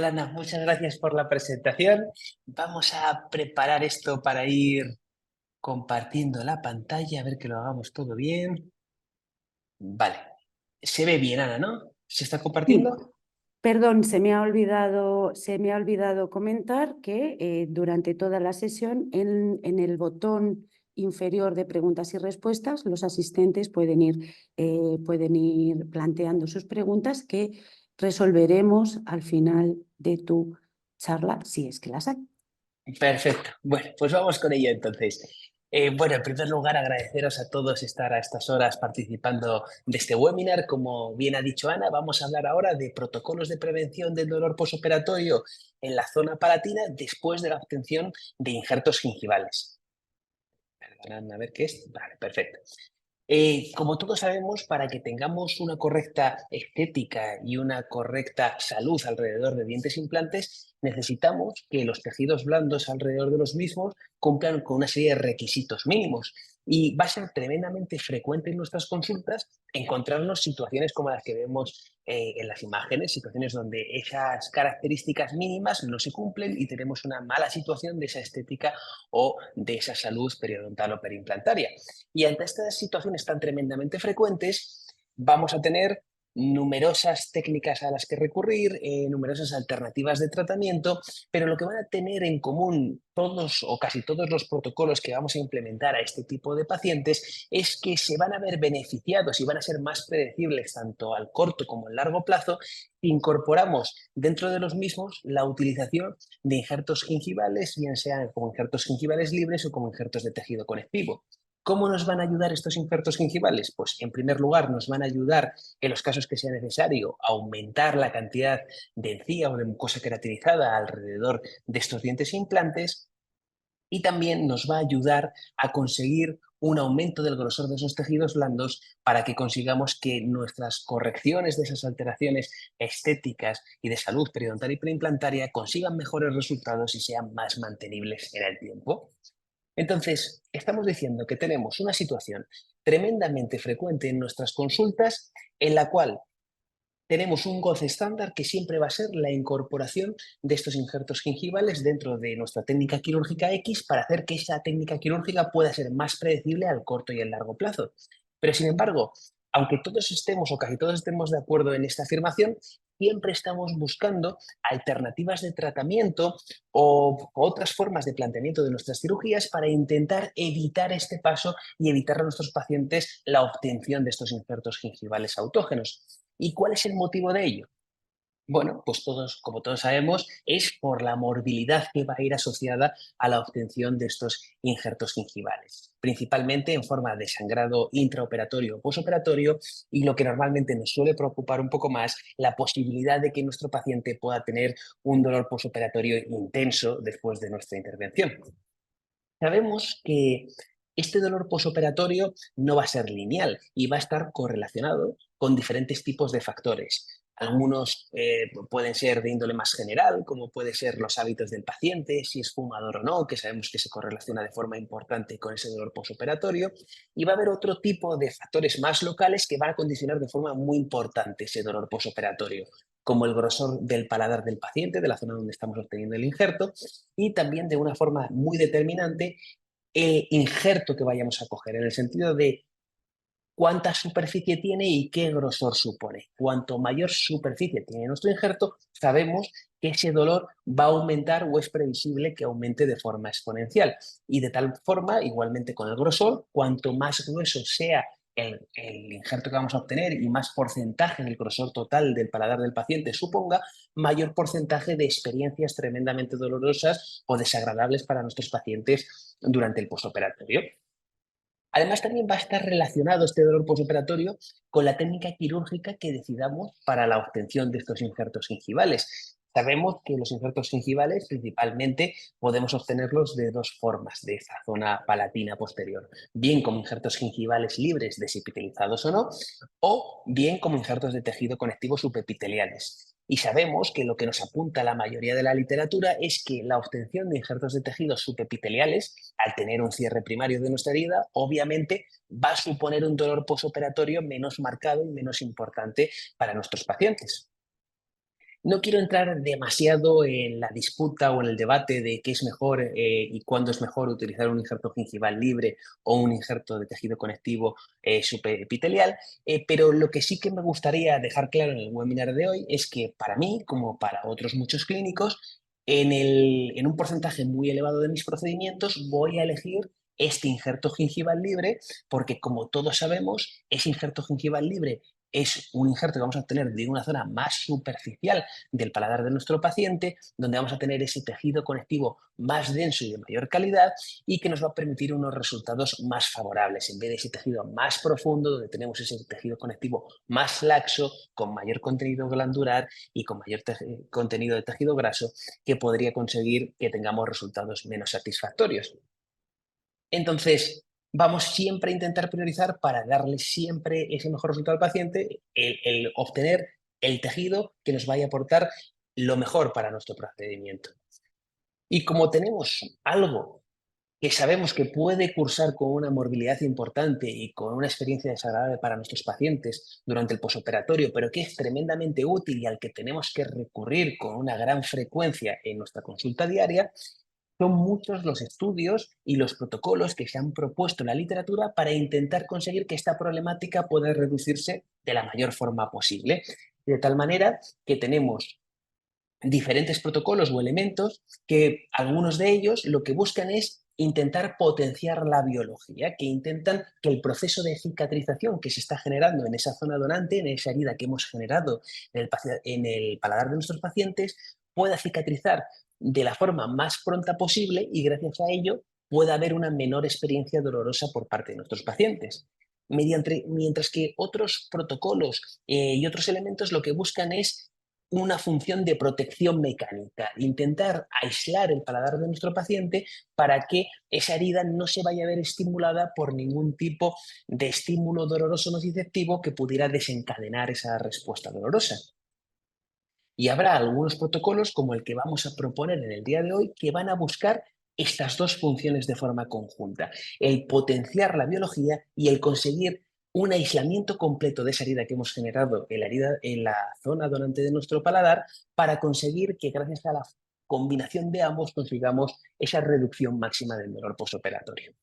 Ana, muchas gracias por la presentación. Vamos a preparar esto para ir compartiendo la pantalla, a ver que lo hagamos todo bien. Vale, se ve bien, Ana, ¿no? ¿Se está Sí, compartiendo? perdón, se me ha olvidado comentar que durante toda la sesión en el botón inferior de preguntas y respuestas, los asistentes pueden ir planteando sus preguntas que resolveremos al final de tu charla, si es que las hay. Perfecto. Bueno, pues vamos con ello entonces. Bueno, en primer lugar, agradeceros a todos estar a estas horas participando de este webinar. Como bien ha dicho Ana, vamos a hablar ahora de protocolos de prevención del dolor posoperatorio en la zona palatina después de la obtención de injertos gingivales. Perdonadme a ver qué es. Vale, perfecto. Como todos sabemos, para que tengamos una correcta estética y una correcta salud alrededor de dientes implantes, necesitamos que los tejidos blandos alrededor de los mismos cumplan con una serie de requisitos mínimos. Y va a ser tremendamente frecuente en nuestras consultas encontrarnos situaciones como las que vemos en las imágenes, situaciones donde esas características mínimas no se cumplen y tenemos una mala situación de esa estética o de esa salud periodontal o perimplantaria. Y ante estas situaciones tan tremendamente frecuentes, vamos a tener numerosas técnicas a las que recurrir, numerosas alternativas de tratamiento, pero lo que van a tener en común todos o casi todos los protocolos que vamos a implementar a este tipo de pacientes es que se van a ver beneficiados y van a ser más predecibles tanto al corto como al largo plazo si incorporamos dentro de los mismos la utilización de injertos gingivales, bien sean como injertos gingivales libres o como injertos de tejido conectivo. ¿Cómo nos van a ayudar estos injertos gingivales? Pues en primer lugar nos van a ayudar en los casos que sea necesario a aumentar la cantidad de encía o de mucosa queratinizada alrededor de estos dientes e implantes y también nos va a ayudar a conseguir un aumento del grosor de esos tejidos blandos para que consigamos que nuestras correcciones de esas alteraciones estéticas y de salud periodontal y preimplantaria consigan mejores resultados y sean más mantenibles en el tiempo. Entonces, estamos diciendo que tenemos una situación tremendamente frecuente en nuestras consultas en la cual tenemos un goce estándar que siempre va a ser la incorporación de estos injertos gingivales dentro de nuestra técnica quirúrgica X para hacer que esa técnica quirúrgica pueda ser más predecible al corto y al largo plazo. Pero sin embargo, aunque todos estemos o casi todos estemos de acuerdo en esta afirmación, siempre estamos buscando alternativas de tratamiento o otras formas de planteamiento de nuestras cirugías para intentar evitar este paso y evitar a nuestros pacientes la obtención de estos injertos gingivales autógenos. ¿Y cuál es el motivo de ello? Bueno, pues todos, como todos sabemos, es por la morbilidad que va a ir asociada a la obtención de estos injertos gingivales, principalmente en forma de sangrado intraoperatorio o posoperatorio y lo que normalmente nos suele preocupar un poco más, la posibilidad de que nuestro paciente pueda tener un dolor posoperatorio intenso después de nuestra intervención. Sabemos que este dolor posoperatorio no va a ser lineal y va a estar correlacionado con diferentes tipos de factores. Algunos pueden ser de índole más general, como puede ser los hábitos del paciente, si es fumador o no, que sabemos que se correlaciona de forma importante con ese dolor posoperatorio. Y va a haber otro tipo de factores más locales que van a condicionar de forma muy importante ese dolor posoperatorio, como el grosor del paladar del paciente, de la zona donde estamos obteniendo el injerto, y también de una forma muy determinante el injerto que vayamos a coger, en el sentido de cuánta superficie tiene y qué grosor supone. Cuanto mayor superficie tiene nuestro injerto, sabemos que ese dolor va a aumentar o es previsible que aumente de forma exponencial. Y de tal forma, igualmente con el grosor, cuanto más grueso sea el injerto que vamos a obtener y más porcentaje del grosor total del paladar del paciente suponga, mayor porcentaje de experiencias tremendamente dolorosas o desagradables para nuestros pacientes durante el postoperatorio. Además, también va a estar relacionado este dolor posoperatorio con la técnica quirúrgica que decidamos para la obtención de estos injertos gingivales. Sabemos que los injertos gingivales principalmente podemos obtenerlos de dos formas de esta zona palatina posterior, bien como injertos gingivales libres desepitelizados o bien como injertos de tejido conectivo subepiteliales. Y sabemos que lo que nos apunta la mayoría de la literatura es que la obtención de injertos de tejidos subepiteliales, al tener un cierre primario de nuestra herida, obviamente va a suponer un dolor posoperatorio menos marcado y menos importante para nuestros pacientes. No quiero entrar demasiado en la disputa o en el debate de qué es mejor y cuándo es mejor utilizar un injerto gingival libre o un injerto de tejido conectivo subepitelial, pero lo que sí que me gustaría dejar claro en el webinar de hoy es que para mí, como para otros muchos clínicos, en un porcentaje muy elevado de mis procedimientos voy a elegir este injerto gingival libre porque, como todos sabemos, ese injerto gingival libre es un injerto que vamos a obtener de una zona más superficial del paladar de nuestro paciente, donde vamos a tener ese tejido conectivo más denso y de mayor calidad y que nos va a permitir unos resultados más favorables, en vez de ese tejido más profundo, donde tenemos ese tejido conectivo más laxo, con mayor contenido glandular y con mayor contenido de tejido graso, que podría conseguir que tengamos resultados menos satisfactorios. Entonces, vamos siempre a intentar priorizar para darle siempre ese mejor resultado al paciente, el obtener el tejido que nos vaya a aportar lo mejor para nuestro procedimiento. Y como tenemos algo que sabemos que puede cursar con una morbilidad importante y con una experiencia desagradable para nuestros pacientes durante el posoperatorio, pero que es tremendamente útil y al que tenemos que recurrir con una gran frecuencia en nuestra consulta diaria, son muchos los estudios y los protocolos que se han propuesto en la literatura para intentar conseguir que esta problemática pueda reducirse de la mayor forma posible. De tal manera que tenemos diferentes protocolos o elementos que algunos de ellos lo que buscan es intentar potenciar la biología, que intentan que el proceso de cicatrización que se está generando en esa zona donante, en esa herida que hemos generado en el paladar de nuestros pacientes, pueda cicatrizar de la forma más pronta posible y gracias a ello pueda haber una menor experiencia dolorosa por parte de nuestros pacientes. Mientras que otros protocolos y otros elementos lo que buscan es una función de protección mecánica, intentar aislar el paladar de nuestro paciente para que esa herida no se vaya a ver estimulada por ningún tipo de estímulo doloroso nociceptivo que pudiera desencadenar esa respuesta dolorosa. Y habrá algunos protocolos, como el que vamos a proponer en el día de hoy, que van a buscar estas dos funciones de forma conjunta, el potenciar la biología y el conseguir un aislamiento completo de esa herida que hemos generado en la, herida, en la zona donante de nuestro paladar para conseguir que gracias a la combinación de ambos consigamos esa reducción máxima del dolor postoperatorio.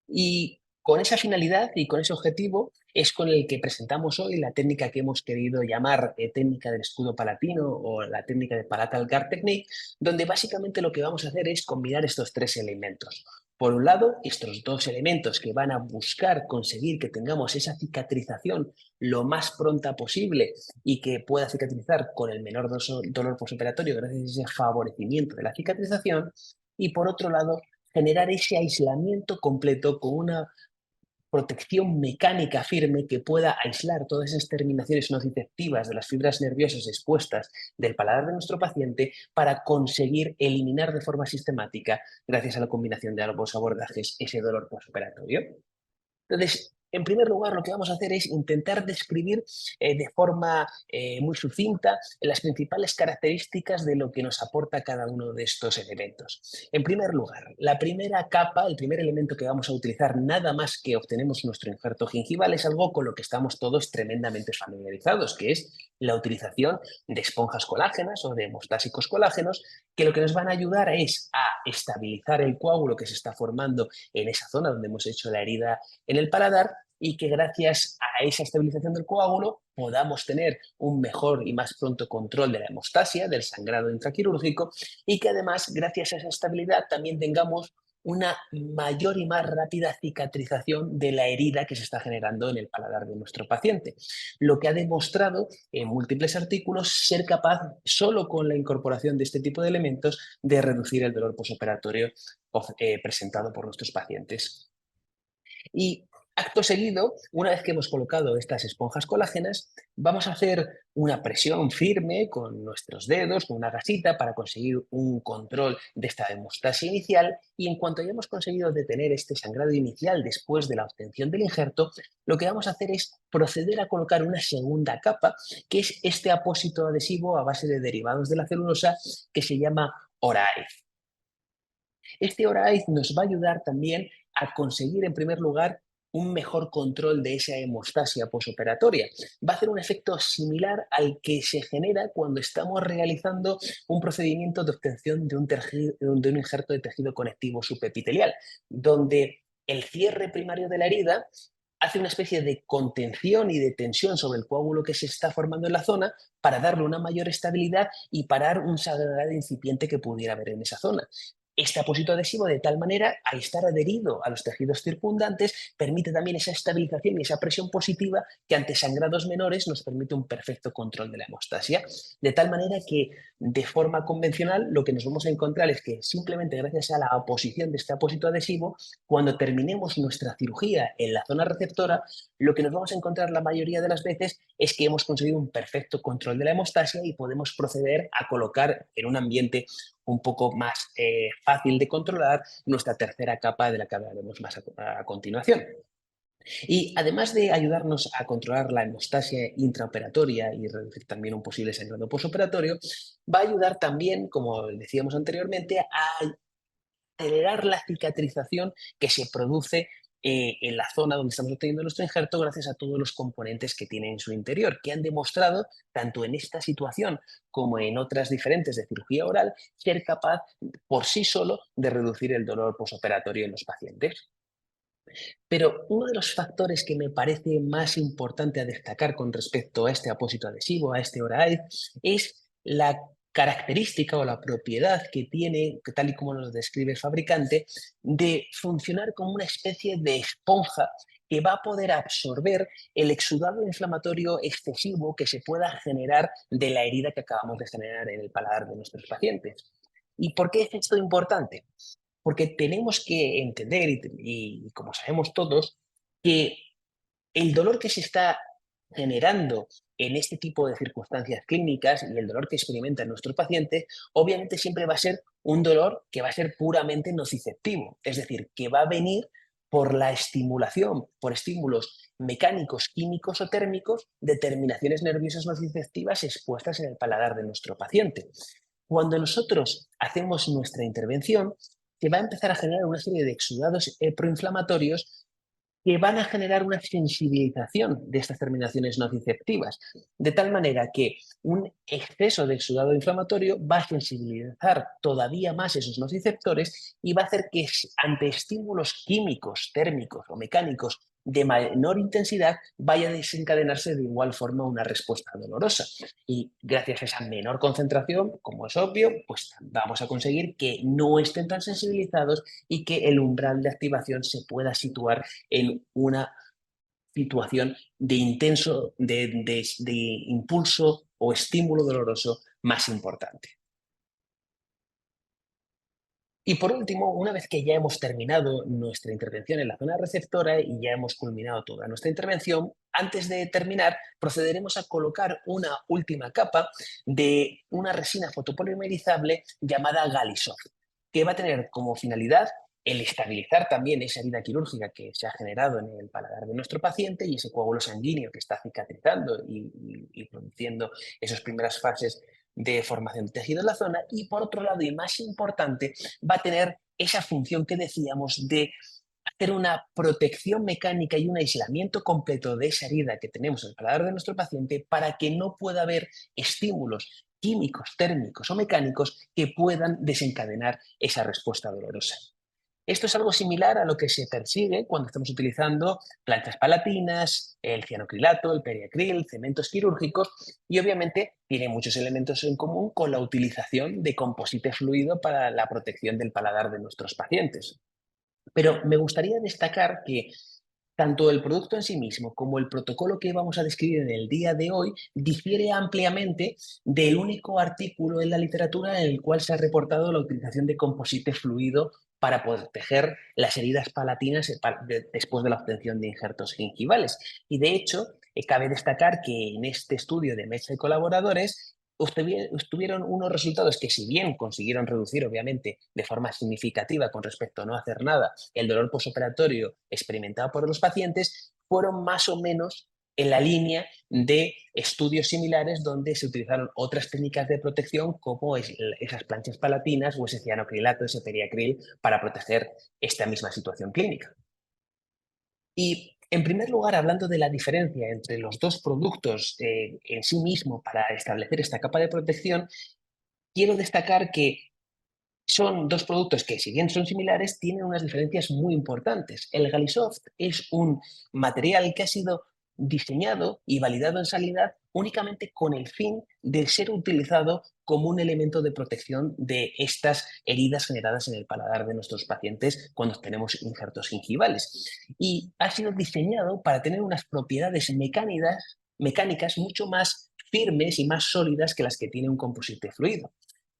Y con esa finalidad y con ese objetivo es con el que presentamos hoy la técnica que hemos querido llamar técnica del escudo palatino o la técnica de Palatal Guard Technique, donde básicamente lo que vamos a hacer es combinar estos tres elementos. Por un lado, estos dos elementos que van a buscar conseguir que tengamos esa cicatrización lo más pronta posible y que pueda cicatrizar con el menor dolor postoperatorio gracias a ese favorecimiento de la cicatrización. Y por otro lado, generar ese aislamiento completo con una protección mecánica firme que pueda aislar todas esas terminaciones nociceptivas de las fibras nerviosas expuestas del paladar de nuestro paciente para conseguir eliminar de forma sistemática, gracias a la combinación de ambos abordajes, ese dolor postoperatorio. Entonces, en primer lugar, lo que vamos a hacer es intentar describir de forma muy sucinta las principales características de lo que nos aporta cada uno de estos elementos. En primer lugar, la primera capa, el primer elemento que vamos a utilizar nada más que obtenemos nuestro injerto gingival es algo con lo que estamos todos tremendamente familiarizados, que es la utilización de esponjas colágenas o de hemostásicos colágenos, que lo que nos van a ayudar es a estabilizar el coágulo que se está formando en esa zona donde hemos hecho la herida en el paladar y que gracias a esa estabilización del coágulo podamos tener un mejor y más pronto control de la hemostasia, del sangrado intraquirúrgico y que además gracias a esa estabilidad también tengamos una mayor y más rápida cicatrización de la herida que se está generando en el paladar de nuestro paciente. Lo que ha demostrado en múltiples artículos ser capaz, solo con la incorporación de este tipo de elementos, de reducir el dolor posoperatorio presentado por nuestros pacientes. Y acto seguido, una vez que hemos colocado estas esponjas colágenas, vamos a hacer una presión firme con nuestros dedos, con una gasita, para conseguir un control de esta hemostasia inicial. Y en cuanto hayamos conseguido detener este sangrado inicial después de la obtención del injerto, lo que vamos a hacer es proceder a colocar una segunda capa, que es este apósito adhesivo a base de derivados de la celulosa que se llama ORAEZ. Este ORAEZ nos va a ayudar también a conseguir, en primer lugar, un mejor control de esa hemostasia posoperatoria. Va a hacer un efecto similar al que se genera cuando estamos realizando un procedimiento de obtención de un injerto de tejido conectivo subepitelial, donde el cierre primario de la herida hace una especie de contención y de tensión sobre el coágulo que se está formando en la zona para darle una mayor estabilidad y parar un sangrado incipiente que pudiera haber en esa zona. Este apósito adhesivo, de tal manera, al estar adherido a los tejidos circundantes, permite también esa estabilización y esa presión positiva que ante sangrados menores nos permite un perfecto control de la hemostasia. De tal manera que, de forma convencional, lo que nos vamos a encontrar es que simplemente gracias a la oposición de este apósito adhesivo, cuando terminemos nuestra cirugía en la zona receptora, lo que nos vamos a encontrar la mayoría de las veces es que hemos conseguido un perfecto control de la hemostasia y podemos proceder a colocar en un ambiente un poco más fácil de controlar nuestra tercera capa de la que hablaremos más a continuación. Y además de ayudarnos a controlar la hemostasia intraoperatoria y reducir también un posible sangrado posoperatorio, va a ayudar también, como decíamos anteriormente, a acelerar la cicatrización que se produce en la zona donde estamos obteniendo nuestro injerto gracias a todos los componentes que tiene en su interior, que han demostrado, tanto en esta situación como en otras diferentes de cirugía oral, ser capaz por sí solo de reducir el dolor posoperatorio en los pacientes. Pero uno de los factores que me parece más importante a destacar con respecto a este apósito adhesivo, a este ORAED, es la característica o la propiedad que tiene, que tal y como nos describe el fabricante, de funcionar como una especie de esponja que va a poder absorber el exudado inflamatorio excesivo que se pueda generar de la herida que acabamos de generar en el paladar de nuestros pacientes. ¿Y por qué es esto importante? Porque tenemos que entender, y como sabemos todos, que el dolor que se está generando en este tipo de circunstancias clínicas y el dolor que experimenta nuestro paciente, obviamente siempre va a ser un dolor que va a ser puramente nociceptivo, es decir, que va a venir por la estimulación, por estímulos mecánicos, químicos o térmicos de terminaciones nerviosas nociceptivas expuestas en el paladar de nuestro paciente. Cuando nosotros hacemos nuestra intervención, se va a empezar a generar una serie de exudados proinflamatorios que van a generar una sensibilización de estas terminaciones nociceptivas, de tal manera que un exceso de exudado inflamatorio va a sensibilizar todavía más esos nociceptores y va a hacer que ante estímulos químicos, térmicos o mecánicos de menor intensidad vaya a desencadenarse de igual forma una respuesta dolorosa. Y gracias a esa menor concentración, como es obvio, pues vamos a conseguir que no estén tan sensibilizados y que el umbral de activación se pueda situar en una situación de intenso, de impulso o estímulo doloroso más importante. Y por último, una vez que ya hemos terminado nuestra intervención en la zona receptora y ya hemos culminado toda nuestra intervención, antes de terminar, procederemos a colocar una última capa de una resina fotopolimerizable llamada Galisoft, que va a tener como finalidad el estabilizar también esa herida quirúrgica que se ha generado en el paladar de nuestro paciente y ese coágulo sanguíneo que está cicatrizando y produciendo esas primeras fases de formación de tejido en la zona. Y por otro lado, y más importante, va a tener esa función que decíamos de hacer una protección mecánica y un aislamiento completo de esa herida que tenemos en el paladar de nuestro paciente para que no pueda haber estímulos químicos, térmicos o mecánicos que puedan desencadenar esa respuesta dolorosa. Esto es algo similar a lo que se persigue cuando estamos utilizando planchas palatinas, el cianocrilato, el periacril, cementos quirúrgicos y obviamente tiene muchos elementos en común con la utilización de composite fluido para la protección del paladar de nuestros pacientes. Pero me gustaría destacar que tanto el producto en sí mismo como el protocolo que vamos a describir en el día de hoy difiere ampliamente del único artículo en la literatura en el cual se ha reportado la utilización de composite fluido para proteger las heridas palatinas después de la obtención de injertos gingivales. Y de hecho, cabe destacar que en este estudio de Mesa y colaboradores obtuvieron unos resultados que, si bien consiguieron reducir obviamente de forma significativa con respecto a no hacer nada el dolor posoperatorio experimentado por los pacientes, fueron más o menos en la línea de estudios similares donde se utilizaron otras técnicas de protección como esas planchas palatinas o ese cianocrilato, ese periacril, para proteger esta misma situación clínica. Y en primer lugar, hablando de la diferencia entre los dos productos en sí mismo para establecer esta capa de protección, quiero destacar que son dos productos que, si bien son similares, tienen unas diferencias muy importantes. El Galisoft es un material que ha sido diseñado y validado en sanidad únicamente con el fin de ser utilizado como un elemento de protección de estas heridas generadas en el paladar de nuestros pacientes cuando tenemos injertos gingivales. Y ha sido diseñado para tener unas propiedades mecánicas mucho más firmes y más sólidas que las que tiene un composite fluido.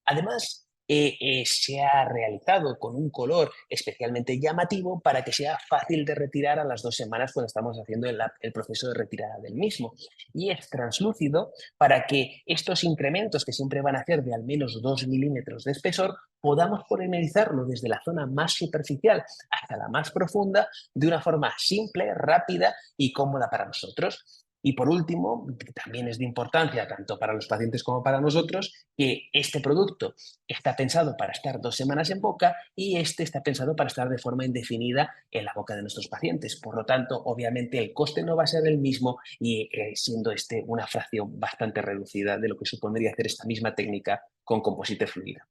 Además, se ha realizado con un color especialmente llamativo para que sea fácil de retirar a las 2 semanas cuando estamos haciendo el proceso de retirada del mismo. Y es translúcido para que estos incrementos, que siempre van a ser de al menos 2 milímetros de espesor, podamos polimerizarlo desde la zona más superficial hasta la más profunda de una forma simple, rápida y cómoda para nosotros. Y por último, que también es de importancia tanto para los pacientes como para nosotros, que este producto está pensado para estar 2 semanas en boca y este está pensado para estar de forma indefinida en la boca de nuestros pacientes. Por lo tanto, obviamente el coste no va a ser el mismo y siendo este una fracción bastante reducida de lo que supondría hacer esta misma técnica con composite fluido.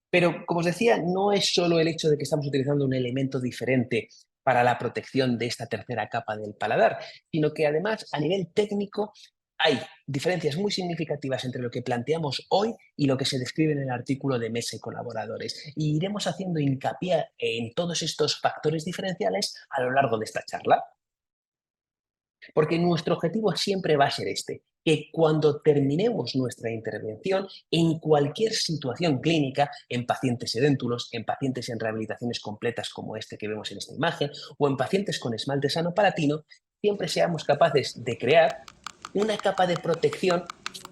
Pero, como os decía, no es solo el hecho de que estamos utilizando un elemento diferente para la protección de esta tercera capa del paladar, sino que además a nivel técnico hay diferencias muy significativas entre lo que planteamos hoy y lo que se describe en el artículo de Mesa y colaboradores. Y iremos haciendo hincapié en todos estos factores diferenciales a lo largo de esta charla. Porque nuestro objetivo siempre va a ser este, que cuando terminemos nuestra intervención, en cualquier situación clínica, en pacientes edéntulos, en pacientes en rehabilitaciones completas como este que vemos en esta imagen, o en pacientes con esmalte sano palatino, siempre seamos capaces de crear una capa de protección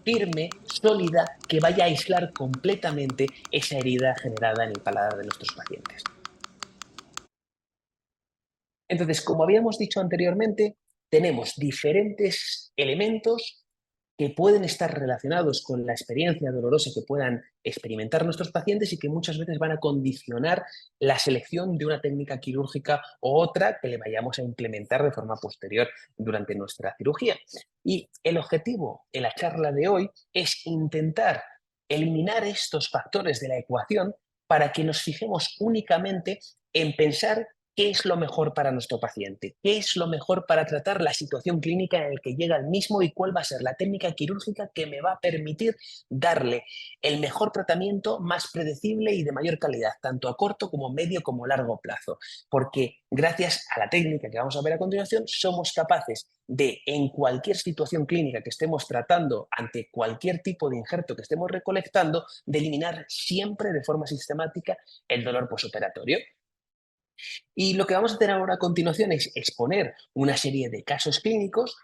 firme, sólida, que vaya a aislar completamente esa herida generada en el paladar de nuestros pacientes. Entonces, como habíamos dicho anteriormente, tenemos diferentes elementos que pueden estar relacionados con la experiencia dolorosa que puedan experimentar nuestros pacientes y que muchas veces van a condicionar la selección de una técnica quirúrgica o otra que le vayamos a implementar de forma posterior durante nuestra cirugía. Y el objetivo en la charla de hoy es intentar eliminar estos factores de la ecuación para que nos fijemos únicamente en pensar qué es lo mejor para nuestro paciente, qué es lo mejor para tratar la situación clínica en la que llega el mismo y cuál va a ser la técnica quirúrgica que me va a permitir darle el mejor tratamiento más predecible y de mayor calidad, tanto a corto como medio como largo plazo. Porque gracias a la técnica que vamos a ver a continuación, somos capaces de, en cualquier situación clínica que estemos tratando, ante cualquier tipo de injerto que estemos recolectando, de eliminar siempre de forma sistemática el dolor posoperatorio. Y lo que vamos a hacer ahora a continuación es exponer una serie de casos clínicos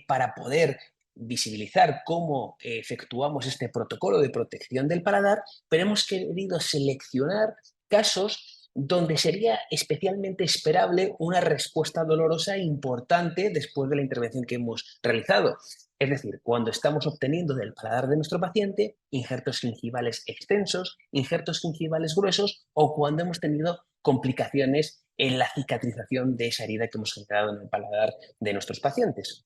para poder visibilizar cómo efectuamos este protocolo de protección del paladar, pero hemos querido seleccionar casos donde sería especialmente esperable una respuesta dolorosa importante después de la intervención que hemos realizado. Es decir, cuando estamos obteniendo del paladar de nuestro paciente injertos gingivales extensos, injertos gingivales gruesos o cuando hemos tenido complicaciones en la cicatrización de esa herida que hemos generado en el paladar de nuestros pacientes.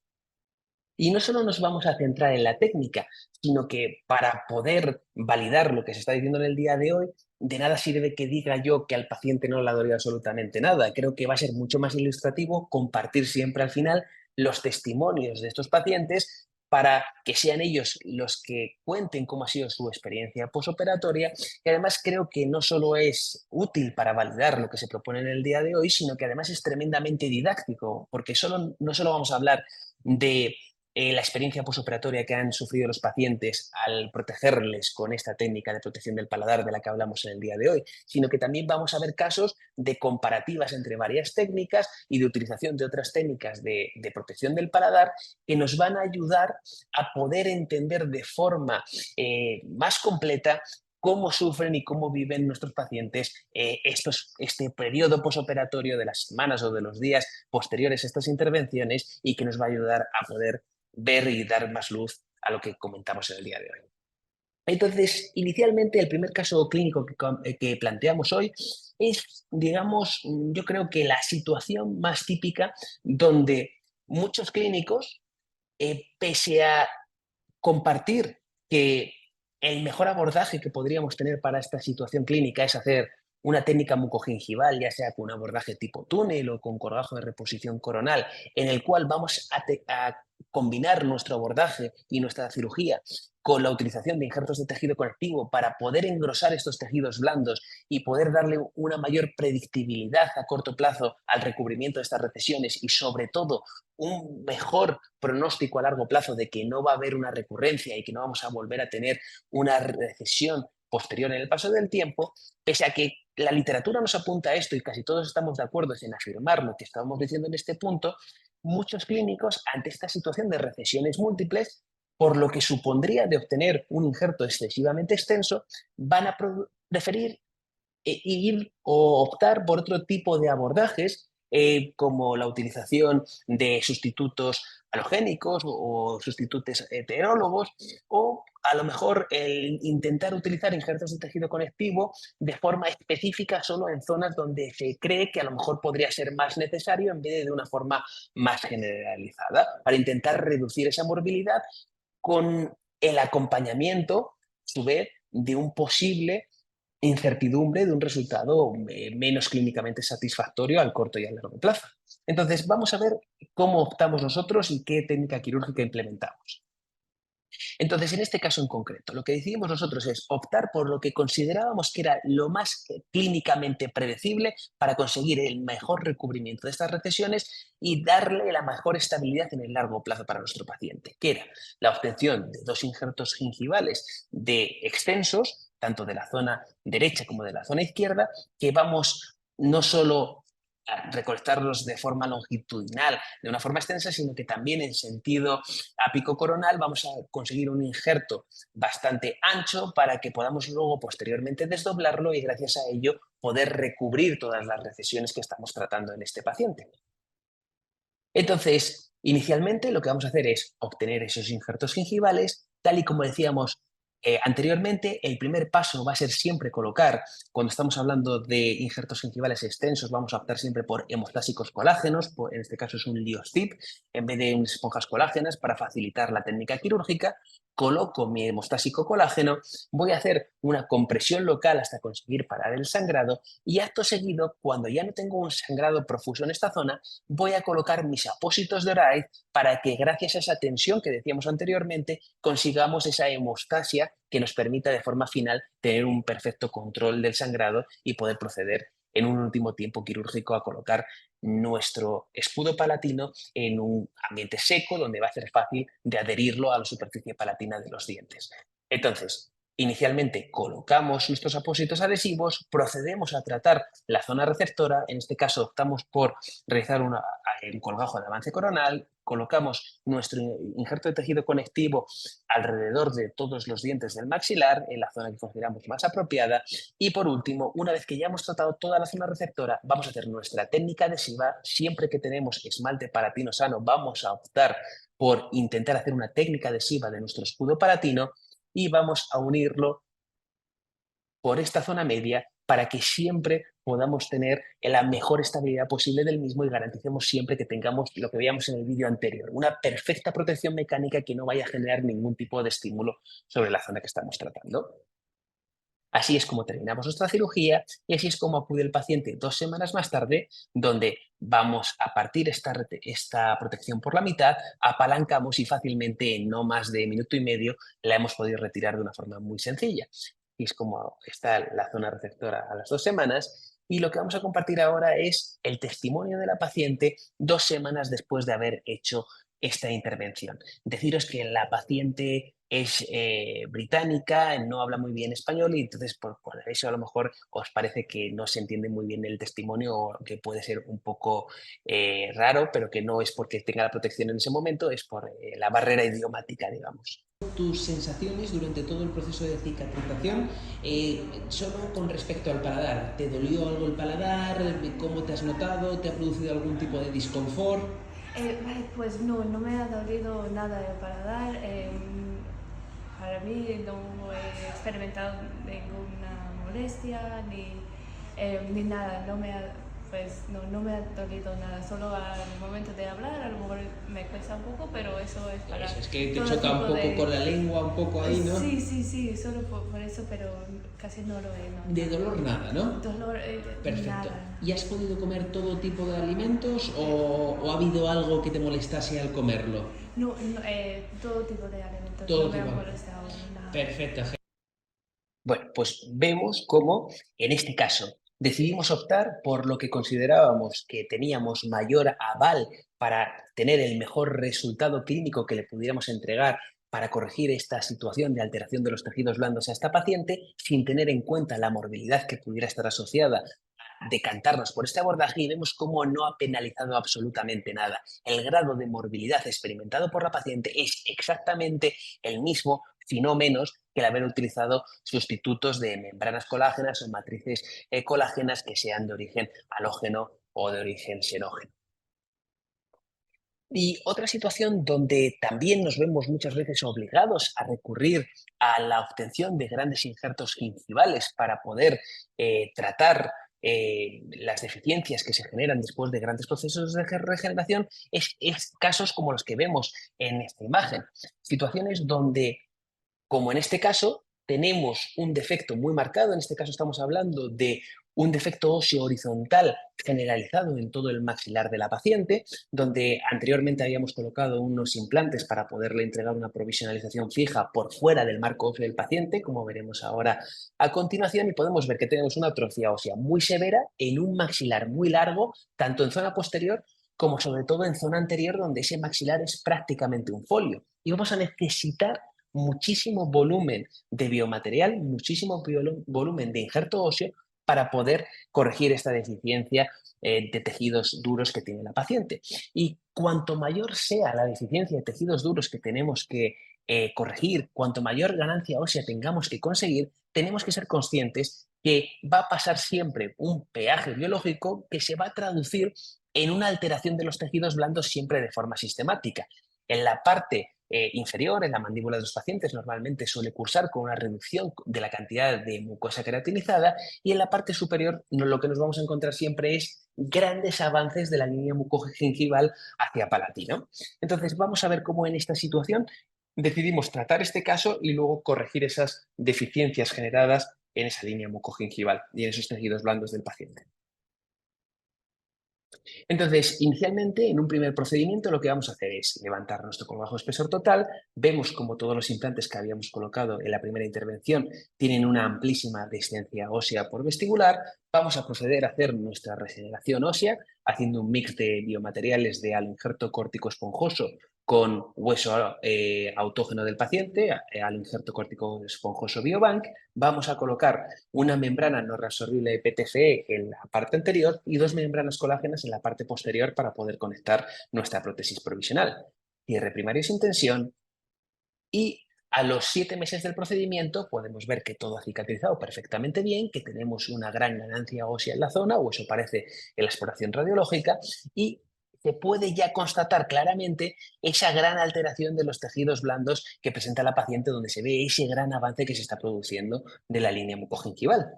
Y no solo nos vamos a centrar en la técnica, sino que para poder validar lo que se está diciendo en el día de hoy, de nada sirve que diga yo que al paciente no le ha dolido absolutamente nada. Creo que va a ser mucho más ilustrativo compartir siempre al final los testimonios de estos pacientes para que sean ellos los que cuenten cómo ha sido su experiencia posoperatoria. Y además creo que no solo es útil para validar lo que se propone en el día de hoy, sino que además es tremendamente didáctico, porque no solo vamos a hablar de la experiencia posoperatoria que han sufrido los pacientes al protegerles con esta técnica de protección del paladar de la que hablamos en el día de hoy, sino que también vamos a ver casos de comparativas entre varias técnicas y de utilización de otras técnicas de protección del paladar que nos van a ayudar a poder entender de forma más completa cómo sufren y cómo viven nuestros pacientes este periodo posoperatorio de las semanas o de los días posteriores a estas intervenciones y que nos va a ayudar a poder ver y dar más luz a lo que comentamos en el día de hoy. Entonces, inicialmente el primer caso clínico que planteamos hoy es, digamos, yo creo que la situación más típica donde muchos clínicos, pese a compartir que el mejor abordaje que podríamos tener para esta situación clínica es hacer una técnica mucogingival, ya sea con un abordaje tipo túnel o con corgajo de reposición coronal, en el cual vamos a combinar nuestro abordaje y nuestra cirugía con la utilización de injertos de tejido conectivo para poder engrosar estos tejidos blandos y poder darle una mayor predictibilidad a corto plazo al recubrimiento de estas recesiones y sobre todo un mejor pronóstico a largo plazo de que no va a haber una recurrencia y que no vamos a volver a tener una recesión posterior en el paso del tiempo, pese a que la literatura nos apunta a esto y casi todos estamos de acuerdo en afirmar lo que estábamos diciendo en este punto, muchos clínicos ante esta situación de recesiones múltiples, por lo que supondría de obtener un injerto excesivamente extenso, van a preferir ir o optar por otro tipo de abordajes, como la utilización de sustitutos halogénicos o sustitutos heterólogos, o a lo mejor el intentar utilizar injertos de tejido conectivo de forma específica solo en zonas donde se cree que a lo mejor podría ser más necesario en vez de una forma más generalizada, para intentar reducir esa morbilidad con el acompañamiento, a su vez, de un posible incertidumbre de un resultado menos clínicamente satisfactorio al corto y a largo plazo. Entonces, vamos a ver cómo optamos nosotros y qué técnica quirúrgica implementamos. Entonces, en este caso en concreto, lo que decidimos nosotros es optar por lo que considerábamos que era lo más clínicamente predecible para conseguir el mejor recubrimiento de estas recesiones y darle la mejor estabilidad en el largo plazo para nuestro paciente, que era la obtención de 2 injertos gingivales de extensos, tanto de la zona derecha como de la zona izquierda, que vamos no solo a recolectarlos de forma longitudinal, de una forma extensa, sino que también en sentido ápico coronal vamos a conseguir un injerto bastante ancho para que podamos luego posteriormente desdoblarlo y gracias a ello poder recubrir todas las recesiones que estamos tratando en este paciente. Entonces, inicialmente lo que vamos a hacer es obtener esos injertos gingivales, tal y como decíamos anteriormente, el primer paso va a ser siempre colocar, cuando estamos hablando de injertos gingivales extensos, vamos a optar siempre por hemostásicos colágenos, en este caso es un Liostip, en vez de unas esponjas colágenas para facilitar la técnica quirúrgica. Coloco mi hemostásico colágeno, voy a hacer una compresión local hasta conseguir parar el sangrado y acto seguido, cuando ya no tengo un sangrado profuso en esta zona, voy a colocar mis apósitos de Wright para que gracias a esa tensión que decíamos anteriormente consigamos esa hemostasia que nos permita de forma final tener un perfecto control del sangrado y poder proceder en un último tiempo quirúrgico a colocar nuestro escudo palatino en un ambiente seco donde va a ser fácil de adherirlo a la superficie palatina de los dientes. Entonces, inicialmente colocamos nuestros apósitos adhesivos, procedemos a tratar la zona receptora, en este caso optamos por realizar un colgajo de avance coronal, colocamos nuestro injerto de tejido conectivo alrededor de todos los dientes del maxilar, en la zona que consideramos más apropiada, y por último, una vez que ya hemos tratado toda la zona receptora, vamos a hacer nuestra técnica adhesiva. Siempre que tenemos esmalte palatino sano, vamos a optar por intentar hacer una técnica adhesiva de nuestro escudo palatino y vamos a unirlo por esta zona media para que siempre podamos tener la mejor estabilidad posible del mismo y garanticemos siempre que tengamos lo que veíamos en el vídeo anterior, una perfecta protección mecánica que no vaya a generar ningún tipo de estímulo sobre la zona que estamos tratando. Así es como terminamos nuestra cirugía y así es como acude el paciente 2 semanas más tarde, donde vamos a partir esta protección por la mitad, apalancamos y fácilmente en no más de minuto y medio la hemos podido retirar de una forma muy sencilla. Y es como está la zona receptora a las 2 semanas. Y lo que vamos a compartir ahora es el testimonio de la paciente 2 semanas después de haber hecho esta intervención. Deciros que la paciente es británica, no habla muy bien español y entonces por eso a lo mejor os parece que no se entiende muy bien el testimonio o que puede ser un poco raro, pero que no es porque tenga la protección en ese momento, es por la barrera idiomática, digamos. Tus sensaciones durante todo el proceso de cicatrización, solo con respecto al paladar. ¿Te dolió algo el paladar? ¿Cómo te has notado? ¿Te ha producido algún tipo de disconfort? Pues no, no me ha dolido nada el paladar. para mí no he experimentado ninguna molestia ni nada, pues no me ha dolido nada, solo al momento de hablar a lo mejor me cuesta un poco, pero eso es para Eso es que te todo choca un tipo poco con de... la lengua, un poco ahí, ¿no? Sí, solo por eso, pero casi no lo he De notado. dolor nada, ¿no? Dolor, Perfecto. nada. ¿Y has podido comer todo tipo de alimentos o ha habido algo que te molestase al comerlo? Todo tipo de alimentos, no Todo me ha tipo. molestado nada. Perfecto. Bueno, pues vemos cómo en este caso decidimos optar por lo que considerábamos que teníamos mayor aval para tener el mejor resultado clínico que le pudiéramos entregar para corregir esta situación de alteración de los tejidos blandos a esta paciente, sin tener en cuenta la morbilidad que pudiera estar asociada a decantarnos por este abordaje, y vemos cómo no ha penalizado absolutamente nada. El grado de morbilidad experimentado por la paciente es exactamente el mismo, si no menos, que el haber utilizado sustitutos de membranas colágenas o matrices colágenas que sean de origen halógeno o de origen xenógeno. Y otra situación donde también nos vemos muchas veces obligados a recurrir a la obtención de grandes injertos gingivales para poder tratar las deficiencias que se generan después de grandes procesos de regeneración es casos como los que vemos en esta imagen. Situaciones donde, como en este caso, tenemos un defecto muy marcado. En este caso estamos hablando de un defecto óseo horizontal generalizado en todo el maxilar de la paciente, donde anteriormente habíamos colocado unos implantes para poderle entregar una provisionalización fija por fuera del marco óseo del paciente, como veremos ahora a continuación, y podemos ver que tenemos una atrofia ósea muy severa en un maxilar muy largo, tanto en zona posterior como sobre todo en zona anterior, donde ese maxilar es prácticamente un folio. Y vamos a necesitar muchísimo volumen de biomaterial, muchísimo volumen de injerto óseo para poder corregir esta deficiencia de tejidos duros que tiene la paciente. Y cuanto mayor sea la deficiencia de tejidos duros que tenemos que corregir, cuanto mayor ganancia ósea tengamos que conseguir, tenemos que ser conscientes que va a pasar siempre un peaje biológico que se va a traducir en una alteración de los tejidos blandos siempre de forma sistemática. En la parte inferior, en la mandíbula de los pacientes, normalmente suele cursar con una reducción de la cantidad de mucosa queratinizada, y en la parte superior lo que nos vamos a encontrar siempre es grandes avances de la línea mucogingival hacia palatino. Entonces vamos a ver cómo en esta situación decidimos tratar este caso y luego corregir esas deficiencias generadas en esa línea mucogingival y en esos tejidos blandos del paciente. Entonces, inicialmente, en un primer procedimiento, lo que vamos a hacer es levantar nuestro colgajo espesor total. Vemos como todos los implantes que habíamos colocado en la primera intervención tienen una amplísima descendencia ósea por vestibular. Vamos a proceder a hacer nuestra regeneración ósea, haciendo un mix de biomateriales de aloinjerto córtico esponjoso con hueso autógeno del paciente, aloinjerto córtico esponjoso Biobank. Vamos a colocar una membrana no reabsorbible de PTFE en la parte anterior y dos membranas colágenas en la parte posterior para poder conectar nuestra prótesis provisional. Cierre primario sin tensión, y a los 7 meses del procedimiento podemos ver que todo ha cicatrizado perfectamente bien, que tenemos una gran ganancia ósea en la zona, o eso parece en la exploración radiológica, y se puede ya constatar claramente esa gran alteración de los tejidos blandos que presenta la paciente, donde se ve ese gran avance que se está produciendo de la línea mucogingival.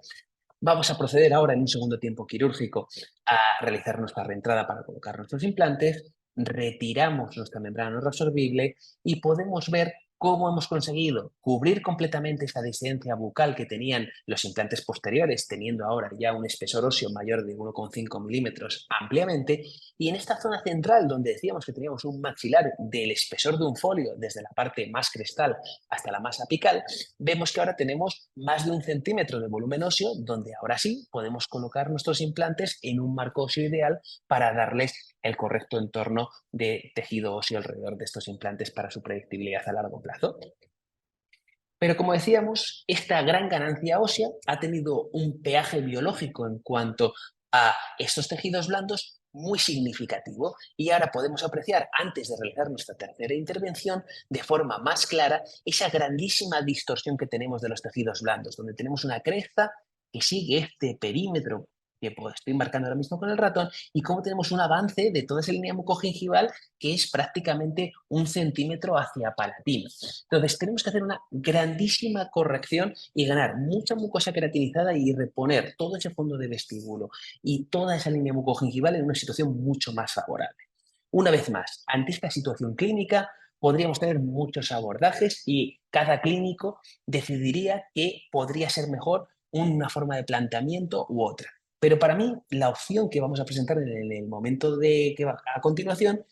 Vamos a proceder ahora en un segundo tiempo quirúrgico a realizar nuestra reentrada para colocar nuestros implantes. Retiramos nuestra membrana no reabsorbible y podemos ver cómo hemos conseguido cubrir completamente esta distancia bucal que tenían los implantes posteriores, teniendo ahora ya un espesor óseo mayor de 1,5 milímetros ampliamente. Y en esta zona central, donde decíamos que teníamos un maxilar del espesor de un folio, desde la parte más crestal hasta la más apical, vemos que ahora tenemos más de 1 centímetro de volumen óseo, donde ahora sí podemos colocar nuestros implantes en un marco óseo ideal para darles el correcto entorno de tejido óseo alrededor de estos implantes para su predictibilidad a largo plazo. Pero como decíamos, esta gran ganancia ósea ha tenido un peaje biológico en cuanto a estos tejidos blandos muy significativo, y ahora podemos apreciar, antes de realizar nuestra tercera intervención, de forma más clara esa grandísima distorsión que tenemos de los tejidos blandos, donde tenemos una cresta que sigue este perímetro que pues, estoy marcando ahora mismo con el ratón, y cómo tenemos un avance de toda esa línea mucogingival que es prácticamente 1 centímetro hacia palatino. Entonces, tenemos que hacer una grandísima corrección y ganar mucha mucosa queratinizada y reponer todo ese fondo de vestíbulo y toda esa línea mucogingival en una situación mucho más favorable. Una vez más, ante esta situación clínica, podríamos tener muchos abordajes y cada clínico decidiría que podría ser mejor una forma de planteamiento u otra. Pero para mí, la opción que vamos a presentar en el momento de que va a continuación,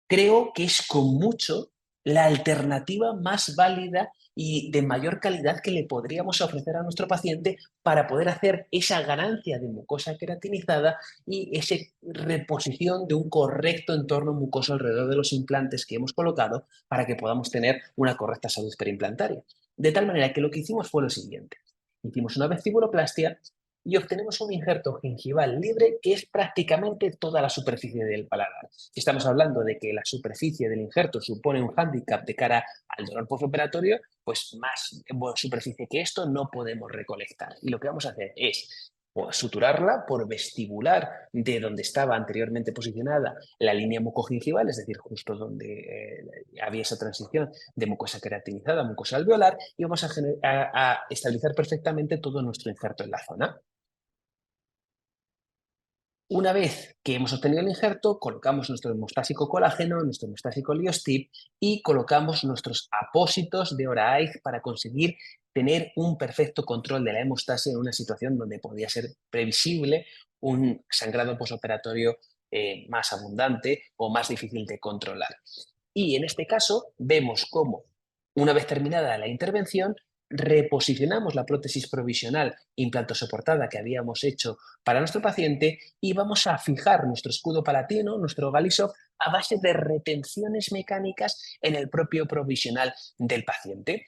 creo que es con mucho la alternativa más válida y de mayor calidad que le podríamos ofrecer a nuestro paciente para poder hacer esa ganancia de mucosa queratinizada y esa reposición de un correcto entorno mucoso alrededor de los implantes que hemos colocado para que podamos tener una correcta salud periimplantaria. De tal manera que lo que hicimos fue lo siguiente. Hicimos una vestibuloplastia y obtenemos un injerto gingival libre que es prácticamente toda la superficie del paladar. Si estamos hablando de que la superficie del injerto supone un hándicap de cara al dolor postoperatorio, pues más superficie que esto no podemos recolectar. Y lo que vamos a hacer es suturarla por vestibular de donde estaba anteriormente posicionada la línea mucogingival, es decir, justo donde había esa transición de mucosa queratinizada a mucosa alveolar, y vamos a estabilizar perfectamente todo nuestro injerto en la zona. Una vez que hemos obtenido el injerto, colocamos nuestro hemostásico colágeno, nuestro hemostásico Liostip y colocamos nuestros apósitos de Oraig para conseguir tener un perfecto control de la hemostasia en una situación donde podía ser previsible un sangrado posoperatorio más abundante o más difícil de controlar. Y en este caso vemos cómo, una vez terminada la intervención, reposicionamos la prótesis provisional implantosoportada que habíamos hecho para nuestro paciente y vamos a fijar nuestro escudo palatino, nuestro Galisov, a base de retenciones mecánicas en el propio provisional del paciente.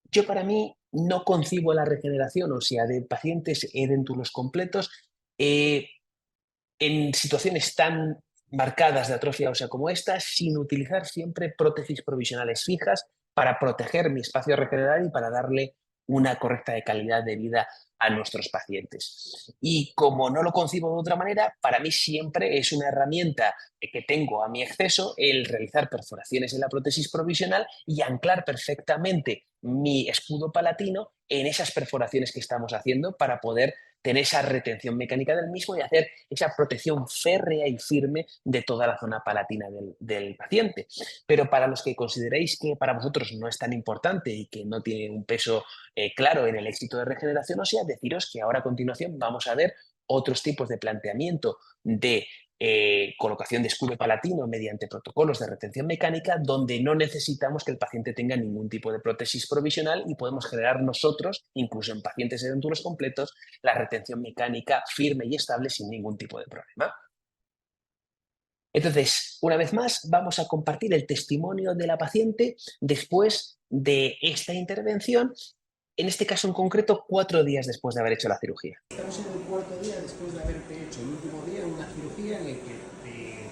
Yo para mí no concibo la regeneración, o sea, de pacientes edéntulos completos en situaciones tan marcadas de atrofia ósea como esta, sin utilizar siempre prótesis provisionales fijas para proteger mi espacio a regenerar y para darle una correcta de calidad de vida a nuestros pacientes. Y como no lo concibo de otra manera, para mí siempre es una herramienta que tengo a mi acceso el realizar perforaciones en la prótesis provisional y anclar perfectamente mi escudo palatino en esas perforaciones que estamos haciendo para poder tener esa retención mecánica del mismo y hacer esa protección férrea y firme de toda la zona palatina del paciente. Pero para los que consideréis que para vosotros no es tan importante y que no tiene un peso claro en el éxito de regeneración ósea, deciros que ahora a continuación vamos a ver otros tipos de planteamiento de colocación de escudo palatino mediante protocolos de retención mecánica donde no necesitamos que el paciente tenga ningún tipo de prótesis provisional y podemos generar nosotros, incluso en pacientes edéntulos completos, la retención mecánica firme y estable sin ningún tipo de problema. Entonces, una vez más, vamos a compartir el testimonio de la paciente después de esta intervención, en este caso en concreto 4 días después de haber hecho la cirugía. Estamos en el 4.º día después de haberte hecho el último día una cirugía en el que te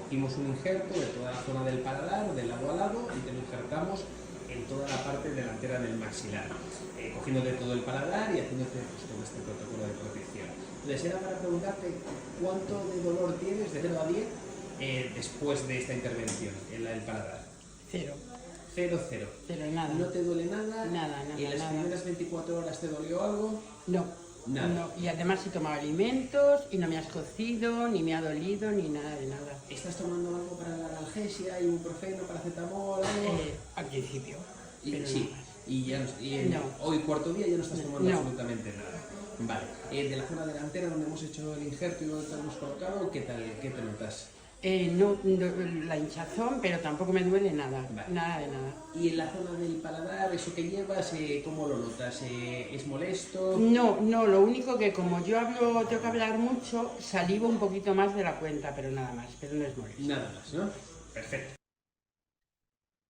cogimos un injerto de toda la zona del paladar, de lado a lado, y te lo injertamos en toda la parte delantera del maxilar, cogiéndote todo el paladar y haciéndote pues, todo este protocolo de protección. Entonces era para preguntarte cuánto de dolor tienes de 0 a 10 después de esta intervención en el paladar. 0. 0. Pero nada. ¿No te duele nada? Nada. ¿Y en las primeras 24 horas te dolió algo? No. Nada. No. Y además he tomado alimentos y no me has cocido, ni me ha dolido, ni nada de nada. ¿Estás tomando algo para la analgesia, ibuprofeno, paracetamol, algo? Al principio. Y, pero sí, y, ya No. hoy 4.º día ya no estás tomando No. absolutamente nada. Vale, de la zona delantera donde hemos hecho el injerto y donde te hemos colocado, ¿qué tal? ¿Qué te notas? No, la hinchazón, pero tampoco me duele nada. Vale. Nada de nada. ¿Y en la zona del paladar, eso que llevas, cómo lo notas? ¿Es molesto? No, lo único que como yo tengo que hablar mucho, salivo un poquito más de la cuenta, pero nada más, pero no es molesto. Nada más, ¿no? Perfecto.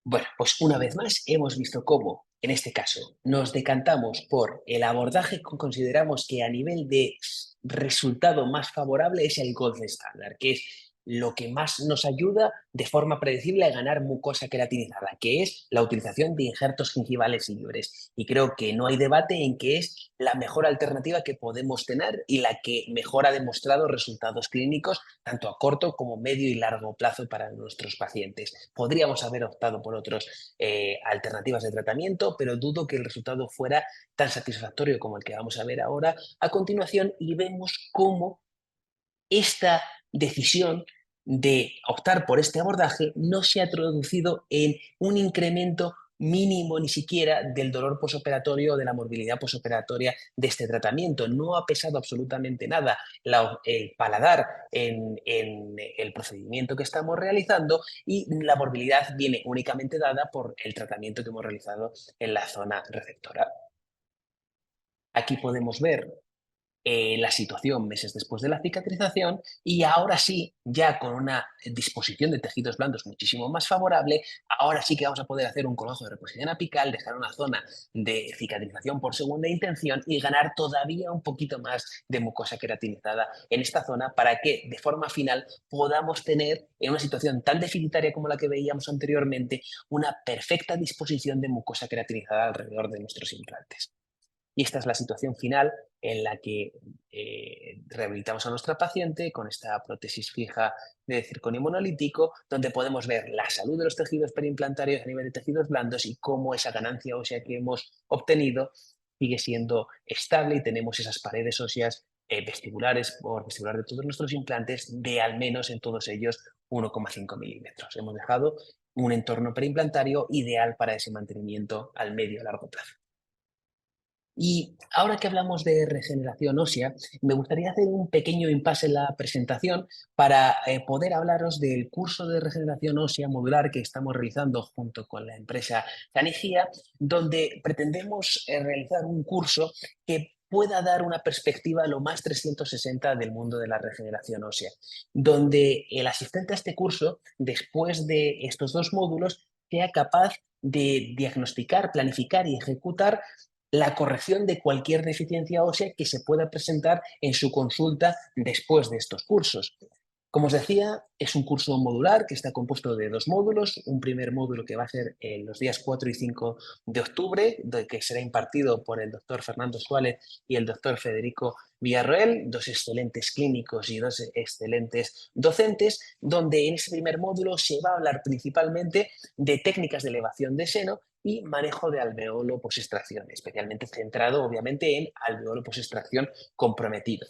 Bueno, pues una vez más hemos visto cómo, en este caso, nos decantamos por el abordaje que consideramos que a nivel de resultado más favorable es el gold standard, que es lo que más nos ayuda de forma predecible a ganar mucosa queratinizada, que es la utilización de injertos gingivales libres. Y creo que no hay debate en que es la mejor alternativa que podemos tener y la que mejor ha demostrado resultados clínicos tanto a corto como medio y largo plazo para nuestros pacientes. Podríamos haber optado por otras alternativas de tratamiento, pero dudo que el resultado fuera tan satisfactorio como el que vamos a ver ahora a continuación, y vemos cómo esta decisión de optar por este abordaje no se ha traducido en un incremento mínimo ni siquiera del dolor posoperatorio o de la morbilidad posoperatoria de este tratamiento. No ha pesado absolutamente nada el paladar en el procedimiento que estamos realizando, y la morbilidad viene únicamente dada por el tratamiento que hemos realizado en la zona receptora. Aquí podemos ver la situación meses después de la cicatrización, y ahora sí, ya con una disposición de tejidos blandos muchísimo más favorable, ahora sí que vamos a poder hacer un colgajo de reposición apical, dejar una zona de cicatrización por segunda intención y ganar todavía un poquito más de mucosa queratinizada en esta zona, para que de forma final podamos tener, en una situación tan deficitaria como la que veíamos anteriormente, una perfecta disposición de mucosa queratinizada alrededor de nuestros implantes. Y esta es la situación final en la que rehabilitamos a nuestra paciente con esta prótesis fija de circonio monolítico, donde podemos ver la salud de los tejidos periimplantarios a nivel de tejidos blandos y cómo esa ganancia ósea que hemos obtenido sigue siendo estable, y tenemos esas paredes óseas vestibulares por vestibular de todos nuestros implantes de al menos en todos ellos 1,5 milímetros. Hemos dejado un entorno periimplantario ideal para ese mantenimiento al medio y largo plazo. Y ahora que hablamos de regeneración ósea, me gustaría hacer un pequeño impasse en la presentación para poder hablaros del curso de regeneración ósea modular que estamos realizando junto con la empresa Sanigia, donde pretendemos realizar un curso que pueda dar una perspectiva lo más 360 del mundo de la regeneración ósea, donde el asistente a este curso, después de estos 2 módulos, sea capaz de diagnosticar, planificar y ejecutar la corrección de cualquier deficiencia ósea que se pueda presentar en su consulta después de estos cursos. Como os decía, es un curso modular que está compuesto de 2 módulos. Un primer módulo que va a ser en los días 4 y 5 de octubre, que será impartido por el doctor Fernando Suárez y el doctor Federico Villarroel, 2 excelentes clínicos y 2 excelentes docentes, donde en ese primer módulo se va a hablar principalmente de técnicas de elevación de seno y manejo de alveolo posextracción, especialmente centrado obviamente en alveolo posextracción comprometido.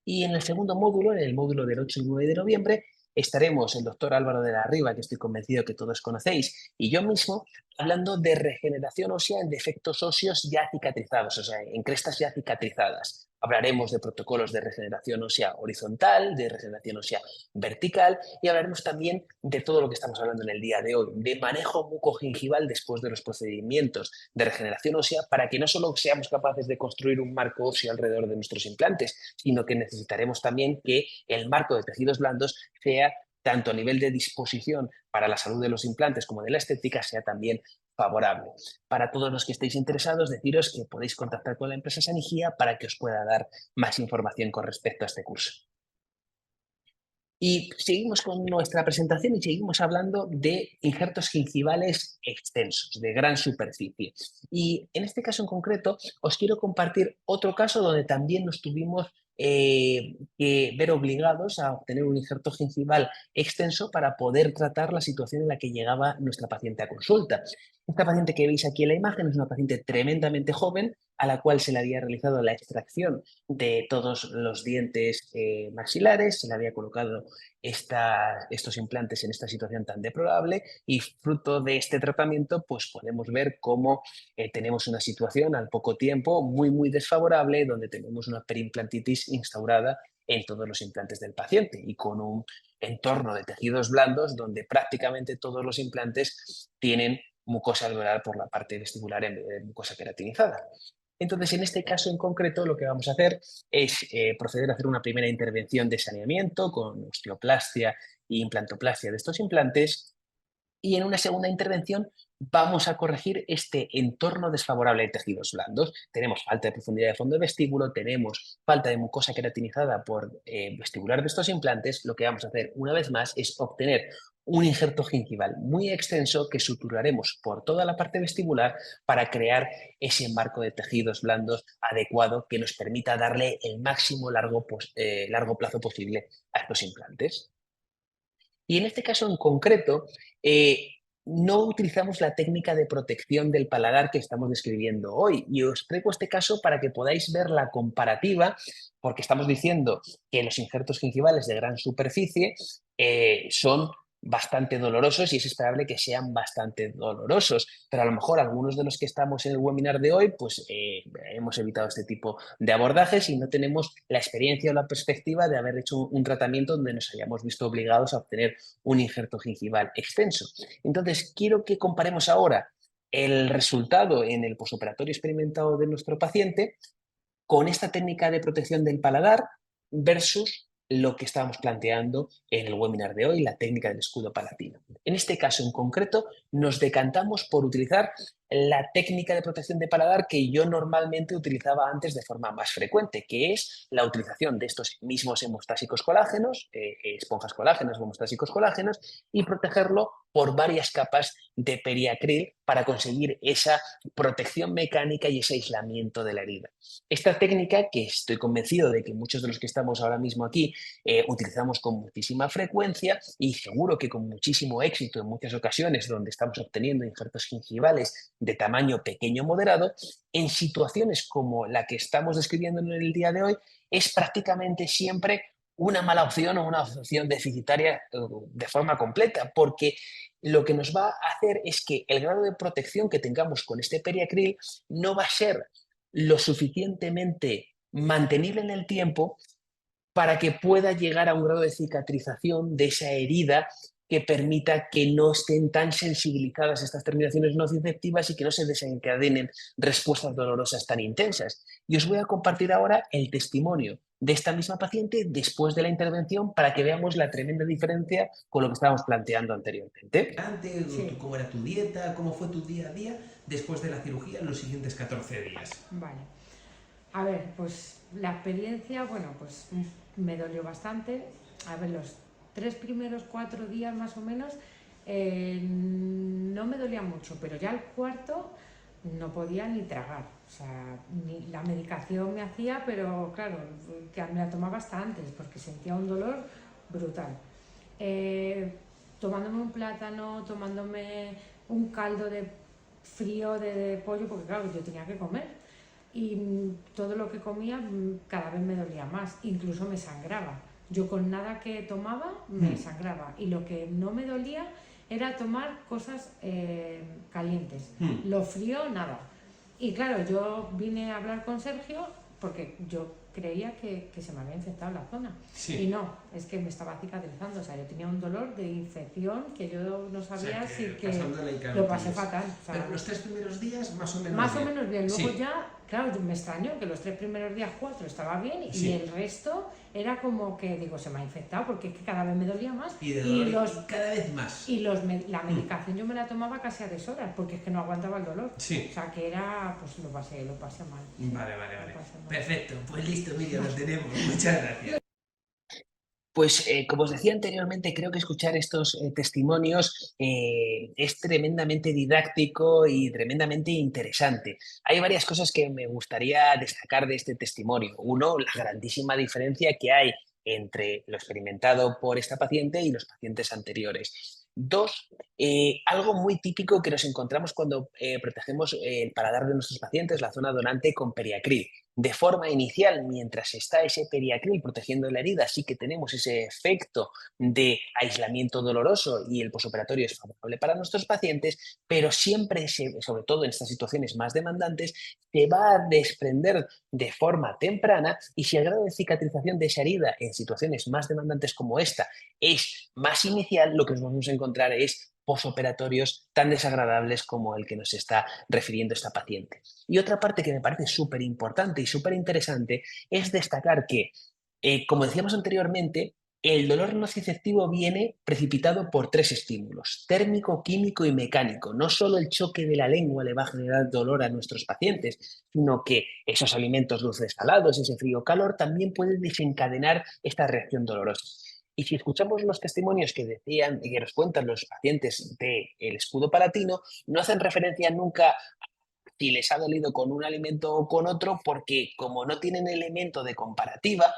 Y en el segundo módulo, en el módulo del 8 y 9 de noviembre, estaremos el doctor Álvaro de la Riva, que estoy convencido que todos conocéis, y yo mismo, hablando de regeneración ósea en defectos óseos ya cicatrizados, o sea, en crestas ya cicatrizadas. Hablaremos de protocolos de regeneración ósea horizontal, de regeneración ósea vertical, y hablaremos también de todo lo que estamos hablando en el día de hoy, de manejo mucogingival después de los procedimientos de regeneración ósea, para que no solo seamos capaces de construir un marco óseo alrededor de nuestros implantes, sino que necesitaremos también que el marco de tejidos blandos sea, tanto a nivel de disposición para la salud de los implantes como de la estética, sea también favorable. Para todos los que estéis interesados, deciros que podéis contactar con la empresa Sanigia para que os pueda dar más información con respecto a este curso. Y seguimos con nuestra presentación y seguimos hablando de injertos gingivales extensos, de gran superficie. Y en este caso en concreto os quiero compartir otro caso donde también nos tuvimos que ver obligados a obtener un injerto gingival extenso para poder tratar la situación en la que llegaba nuestra paciente a consulta. Esta paciente que veis aquí en la imagen es una paciente tremendamente joven, a la cual se le había realizado la extracción de todos los dientes maxilares, se le había colocado estos implantes en esta situación tan deplorable, y fruto de este tratamiento pues podemos ver cómo tenemos una situación al poco tiempo muy desfavorable, donde tenemos una periimplantitis instaurada en todos los implantes del paciente y con un entorno de tejidos blandos donde prácticamente todos los implantes tienen mucosa alveolar por la parte vestibular en vez de mucosa queratinizada. Entonces, en este caso en concreto, lo que vamos a hacer es proceder a hacer una primera intervención de saneamiento con osteoplastia e implantoplastia de estos implantes, y en una segunda intervención vamos a corregir este entorno desfavorable de tejidos blandos. Tenemos falta de profundidad de fondo de vestíbulo, tenemos falta de mucosa queratinizada por vestibular de estos implantes. Lo que vamos a hacer una vez más es obtener un injerto gingival muy extenso que suturaremos por toda la parte vestibular para crear ese marco de tejidos blandos adecuado que nos permita darle el máximo largo plazo posible a estos implantes. Y en este caso en concreto, no utilizamos la técnica de protección del paladar que estamos describiendo hoy. Y os traigo este caso para que podáis ver la comparativa, porque estamos diciendo que los injertos gingivales de gran superficie son bastante dolorosos y es esperable que sean bastante dolorosos. Pero a lo mejor algunos de los que estamos en el webinar de hoy, pues hemos evitado este tipo de abordajes y no tenemos la experiencia o la perspectiva de haber hecho un tratamiento donde nos hayamos visto obligados a obtener un injerto gingival extenso. Entonces, quiero que comparemos ahora el resultado en el posoperatorio experimentado de nuestro paciente con esta técnica de protección del paladar versus lo que estábamos planteando en el webinar de hoy, la técnica del escudo palatino. En este caso en concreto, nos decantamos por utilizar la técnica de protección de paladar que yo normalmente utilizaba antes de forma más frecuente, que es la utilización de estos mismos hemostásicos colágenos, esponjas colágenas o hemostásicos colágenos, y protegerlo por varias capas de periacril para conseguir esa protección mecánica y ese aislamiento de la herida. Esta técnica, que estoy convencido de que muchos de los que estamos ahora mismo aquí utilizamos con muchísima frecuencia y seguro que con muchísimo éxito en muchas ocasiones donde estamos obteniendo injertos gingivales de tamaño pequeño moderado, en situaciones como la que estamos describiendo en el día de hoy, es prácticamente siempre una mala opción o una opción deficitaria de forma completa, porque lo que nos va a hacer es que el grado de protección que tengamos con este periacril no va a ser lo suficientemente mantenible en el tiempo para que pueda llegar a un grado de cicatrización de esa herida que permita que no estén tan sensibilizadas estas terminaciones nociceptivas y que no se desencadenen respuestas dolorosas tan intensas. Y os voy a compartir ahora el testimonio de esta misma paciente después de la intervención para que veamos la tremenda diferencia con lo que estábamos planteando anteriormente. Sí. ¿Cómo era tu dieta? ¿Cómo fue tu día a día después de la cirugía en los siguientes 14 días? Vale. A ver, pues la experiencia, bueno, pues me dolió bastante. A ver, los 3 primeros 4 días más o menos no me dolía mucho, pero ya el cuarto no podía ni tragar. O sea, ni la medicación me hacía, pero claro, que me la tomaba hasta antes porque sentía un dolor brutal. Tomándome un plátano, tomándome un caldo de frío de pollo, porque claro, yo tenía que comer. Y todo lo que comía cada vez me dolía más, incluso me sangraba. Yo con nada que tomaba me sangraba y lo que no me dolía era tomar cosas calientes. Lo frío, nada. Y claro, yo vine a hablar con Sergio porque yo creía que se me había infectado la zona. Sí. Y no, es que me estaba cicatrizando. O sea, yo tenía un dolor de infección que yo no sabía, si lo pasé fatal. O sea, pero los 3 primeros días más o menos más bien. o menos bien. Luego Sí. ya, claro, me extrañó que los 3 primeros días, 4 estaba bien y Sí. el resto era como que, digo, se me ha infectado porque es que cada vez me dolía más. Y de dolor y cada vez más. Y la medicación yo me la tomaba casi a deshoras porque es que no aguantaba el dolor. Sí. O sea, que era, pues lo pasé mal. Vale. Lo pasé mal. Perfecto, pues listo, Miriam, lo tenemos. Muchas gracias. Pues como os decía anteriormente, creo que escuchar estos testimonios es tremendamente didáctico y tremendamente interesante. Hay varias cosas que me gustaría destacar de este testimonio. Uno, la grandísima diferencia que hay entre lo experimentado por esta paciente y los pacientes anteriores. Dos, algo muy típico que nos encontramos cuando protegemos el paladar de nuestros pacientes, la zona donante con periacril. De forma inicial, mientras está ese periacril protegiendo la herida, sí que tenemos ese efecto de aislamiento doloroso y el posoperatorio es favorable para nuestros pacientes, pero siempre, sobre todo en estas situaciones más demandantes, se va a desprender de forma temprana y si el grado de cicatrización de esa herida en situaciones más demandantes como esta es más inicial, lo que nos vamos a encontrar es posoperatorios tan desagradables como el que nos está refiriendo esta paciente. Y otra parte que me parece súper importante y súper interesante es destacar que, como decíamos anteriormente, El dolor nociceptivo viene precipitado por 3 estímulos: térmico, químico y mecánico. No solo el choque de la lengua le va a generar dolor a nuestros pacientes, sino que esos alimentos dulces salados, ese frío-calor, también pueden desencadenar esta reacción dolorosa. Y si escuchamos los testimonios que decían y que nos cuentan los pacientes del escudo palatino, no hacen referencia nunca si les ha dolido con un alimento o con otro, porque como no tienen elemento de comparativa,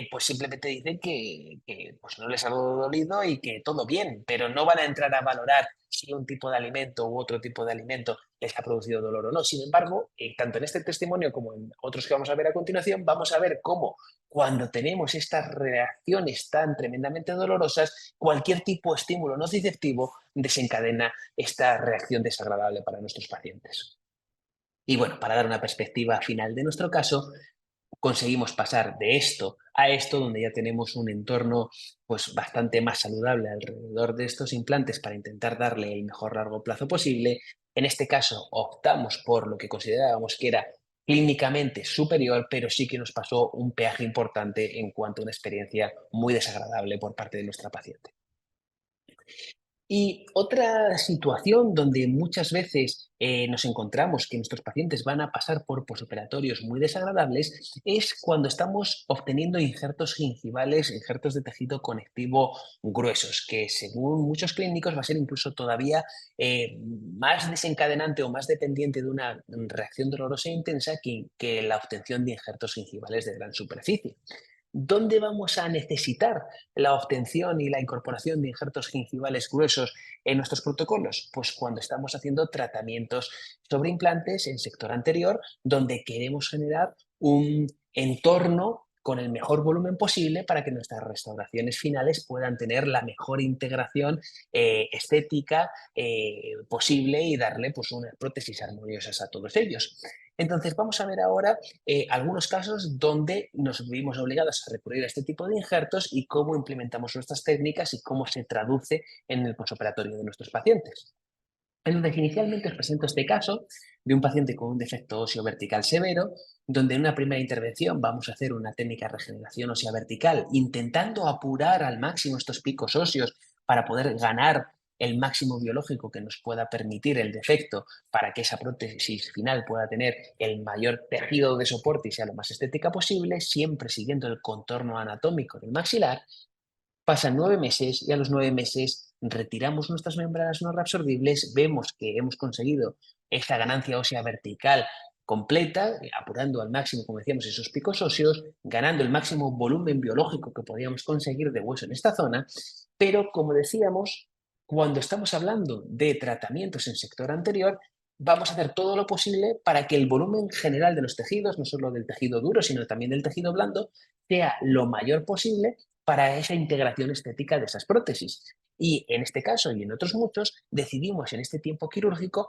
pues simplemente dicen que, pues no les ha dolido y que todo bien, pero no van a entrar a valorar si un tipo de alimento u otro tipo de alimento les ha producido dolor o no. Sin embargo, tanto en este testimonio como en otros que vamos a ver a continuación, vamos a ver cómo cuando tenemos estas reacciones tan tremendamente dolorosas, cualquier tipo de estímulo nociceptivo desencadena esta reacción desagradable para nuestros pacientes. Y bueno, para dar una perspectiva final de nuestro caso, conseguimos pasar de esto a esto, donde ya tenemos un entorno pues bastante más saludable alrededor de estos implantes para intentar darle el mejor largo plazo posible. En este caso optamos por lo que considerábamos que era clínicamente superior, pero sí que nos pasó un peaje importante en cuanto a una experiencia muy desagradable por parte de nuestra paciente. Y otra situación donde muchas veces nos encontramos que nuestros pacientes van a pasar por posoperatorios muy desagradables es cuando estamos obteniendo injertos gingivales, injertos de tejido conectivo gruesos, que según muchos clínicos va a ser incluso todavía más desencadenante o más dependiente de una reacción dolorosa e intensa que la obtención de injertos gingivales de gran superficie. ¿Dónde vamos a necesitar la obtención y la incorporación de injertos gingivales gruesos en nuestros protocolos? Pues cuando estamos haciendo tratamientos sobre implantes en sector anterior, donde queremos generar un entorno con el mejor volumen posible para que nuestras restauraciones finales puedan tener la mejor integración estética posible y darle pues, unas prótesis armoniosas a todos ellos. Entonces, vamos a ver ahora algunos casos donde nos vimos obligados a recurrir a este tipo de injertos y cómo implementamos nuestras técnicas y cómo se traduce en el posoperatorio de nuestros pacientes. En donde inicialmente os presento este caso de un paciente con un defecto óseo vertical severo, donde en una primera intervención vamos a hacer una técnica de regeneración ósea vertical, intentando apurar al máximo estos picos óseos para poder ganar el máximo biológico que nos pueda permitir el defecto para que esa prótesis final pueda tener el mayor tejido de soporte y sea lo más estética posible, siempre siguiendo el contorno anatómico del maxilar. Pasan 9 meses y a los 9 meses retiramos nuestras membranas no reabsorbibles, vemos que hemos conseguido esta ganancia ósea vertical completa, apurando al máximo, como decíamos, esos picos óseos, ganando el máximo volumen biológico que podíamos conseguir de hueso en esta zona, pero como decíamos, cuando estamos hablando de tratamientos en sector anterior, vamos a hacer todo lo posible para que el volumen general de los tejidos, no solo del tejido duro, sino también del tejido blando, sea lo mayor posible para esa integración estética de esas prótesis. Y en este caso y en otros muchos, decidimos en este tiempo quirúrgico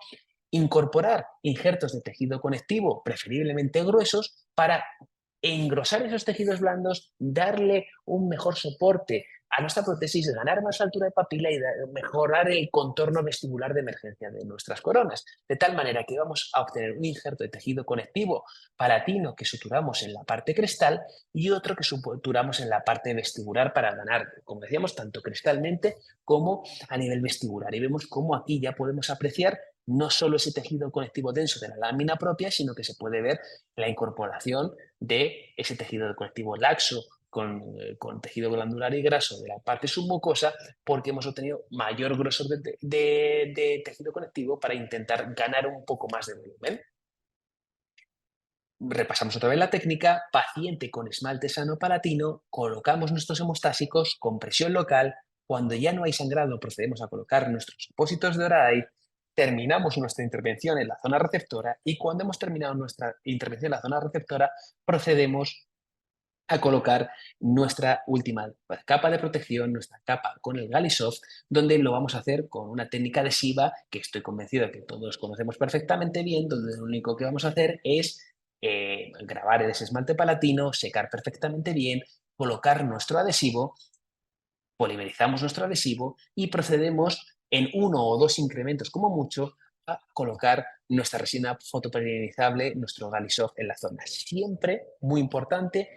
incorporar injertos de tejido conectivo, preferiblemente gruesos, para engrosar esos tejidos blandos, darle un mejor soporte a nuestra prótesis, ganar más altura de papila y mejorar el contorno vestibular de emergencia de nuestras coronas. De tal manera que vamos a obtener un injerto de tejido conectivo palatino que suturamos en la parte crestal y otro que suturamos en la parte vestibular para ganar, como decíamos, tanto crestalmente como a nivel vestibular. Y vemos cómo aquí ya podemos apreciar no solo ese tejido conectivo denso de la lámina propia, sino que se puede ver la incorporación de ese tejido conectivo laxo con tejido glandular y graso de la parte submucosa, porque hemos obtenido mayor grosor de tejido conectivo para intentar ganar un poco más de volumen. Repasamos otra vez la técnica: paciente con esmalte sano palatino, colocamos nuestros hemostásicos con presión local. Cuando ya no hay sangrado, procedemos a colocar nuestros supósitos de Oradaid, terminamos nuestra intervención en la zona receptora y cuando hemos terminado nuestra intervención en la zona receptora, procedemos a colocar nuestra última capa de protección, nuestra capa con el Galisoft, donde lo vamos a hacer con una técnica adhesiva que estoy convencido de que todos conocemos perfectamente bien, donde lo único que vamos a hacer es grabar ese esmalte palatino, secar perfectamente bien, colocar nuestro adhesivo, polimerizamos nuestro adhesivo y procedemos en 1 o 2 incrementos como mucho a colocar nuestra resina fotopolimerizable, nuestro Galisoft en la zona. Siempre, muy importante,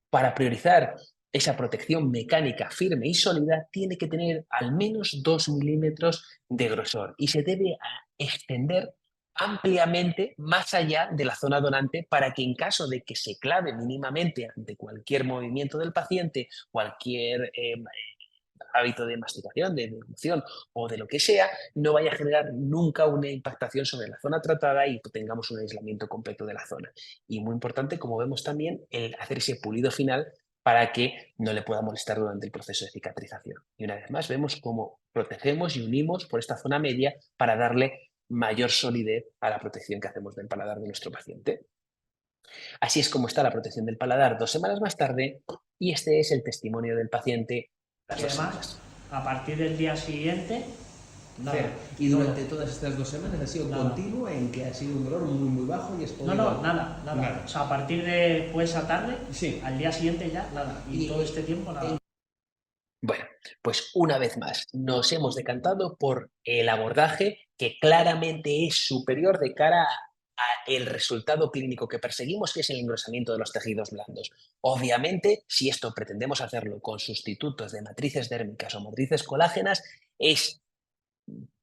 para priorizar esa protección mecánica firme y sólida tiene que tener al menos 2 milímetros de grosor y se debe extender ampliamente más allá de la zona donante para que en caso de que se clave mínimamente ante cualquier movimiento del paciente, cualquier hábito de masticación, de deglución o de lo que sea, no vaya a generar nunca una impactación sobre la zona tratada y tengamos un aislamiento completo de la zona. Y muy importante, como vemos también, el hacer ese pulido final para que no le pueda molestar durante el proceso de cicatrización. Y una vez más vemos cómo protegemos y unimos por esta zona media para darle mayor solidez a la protección que hacemos del paladar de nuestro paciente. Así es como está la protección del paladar 2 semanas más tarde y este es el testimonio del paciente. Y además, a partir del día siguiente, nada. Y durante todas estas 2 semanas ha sido Nada. continuo en que ha sido un dolor muy bajo y es podido... Nada. O sea, a partir de esa tarde, Sí. al día siguiente ya, nada. Y todo este tiempo, nada. Bueno, pues una vez más, nos hemos decantado por el abordaje que claramente es superior de cara al resultado clínico que perseguimos, que es el engrosamiento de los tejidos blandos. Obviamente, si esto pretendemos hacerlo con sustitutos de matrices dérmicas o matrices colágenas, es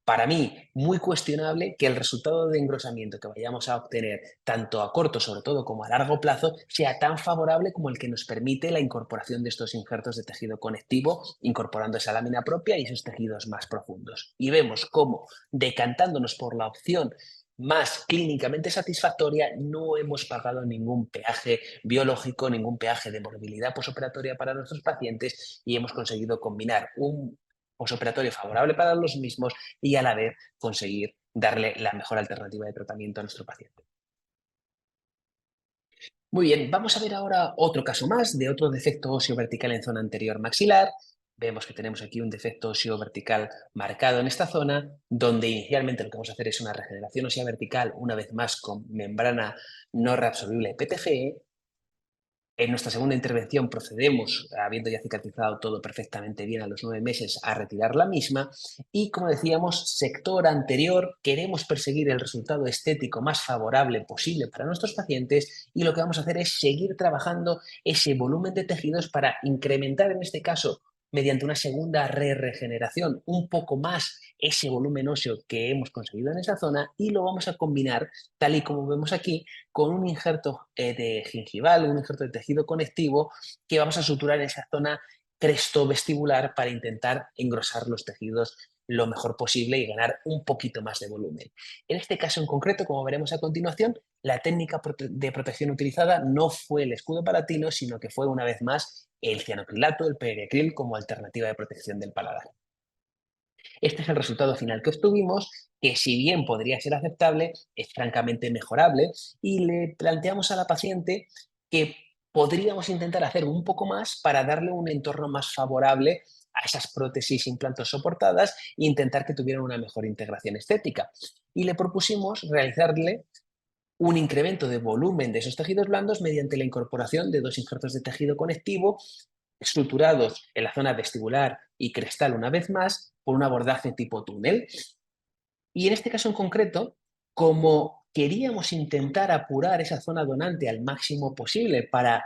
para mí muy cuestionable que el resultado de engrosamiento que vayamos a obtener, tanto a corto sobre todo como a largo plazo, sea tan favorable como el que nos permite la incorporación de estos injertos de tejido conectivo, incorporando esa lámina propia y esos tejidos más profundos. Y vemos cómo, decantándonos por la opción más clínicamente satisfactoria, no hemos pagado ningún peaje biológico, ningún peaje de morbilidad posoperatoria para nuestros pacientes y hemos conseguido combinar un posoperatorio favorable para los mismos y a la vez conseguir darle la mejor alternativa de tratamiento a nuestro paciente. Muy bien, vamos a ver ahora otro caso más de otro defecto óseo vertical en zona anterior maxilar. Vemos que tenemos aquí un defecto óseo vertical marcado en esta zona, donde inicialmente lo que vamos a hacer es una regeneración ósea vertical, una vez más con membrana no reabsorbible PTFE. En nuestra segunda intervención procedemos, habiendo ya cicatrizado todo perfectamente bien a los 9 meses, a retirar la misma y, como decíamos, sector anterior, queremos perseguir el resultado estético más favorable posible para nuestros pacientes y lo que vamos a hacer es seguir trabajando ese volumen de tejidos para incrementar, en este caso, mediante una segunda regeneración, un poco más ese volumen óseo que hemos conseguido en esa zona y lo vamos a combinar, tal y como vemos aquí, con un injerto de gingival, un injerto de tejido conectivo que vamos a suturar en esa zona crestovestibular para intentar engrosar los tejidos lo mejor posible y ganar un poquito más de volumen. En este caso en concreto, como veremos a continuación, la técnica de protección utilizada no fue el escudo palatino, sino que fue una vez más el cianocrilato, el periacril como alternativa de protección del paladar. Este es el resultado final que obtuvimos, que si bien podría ser aceptable, es francamente mejorable y le planteamos a la paciente que podríamos intentar hacer un poco más para darle un entorno más favorable a esas prótesis implantos soportadas e intentar que tuvieran una mejor integración estética. Y le propusimos realizarle un incremento de volumen de esos tejidos blandos mediante la incorporación de 2 injertos de tejido conectivo estructurados en la zona vestibular y crestal una vez más por un abordaje tipo túnel. Y en este caso en concreto, como queríamos intentar apurar esa zona donante al máximo posible para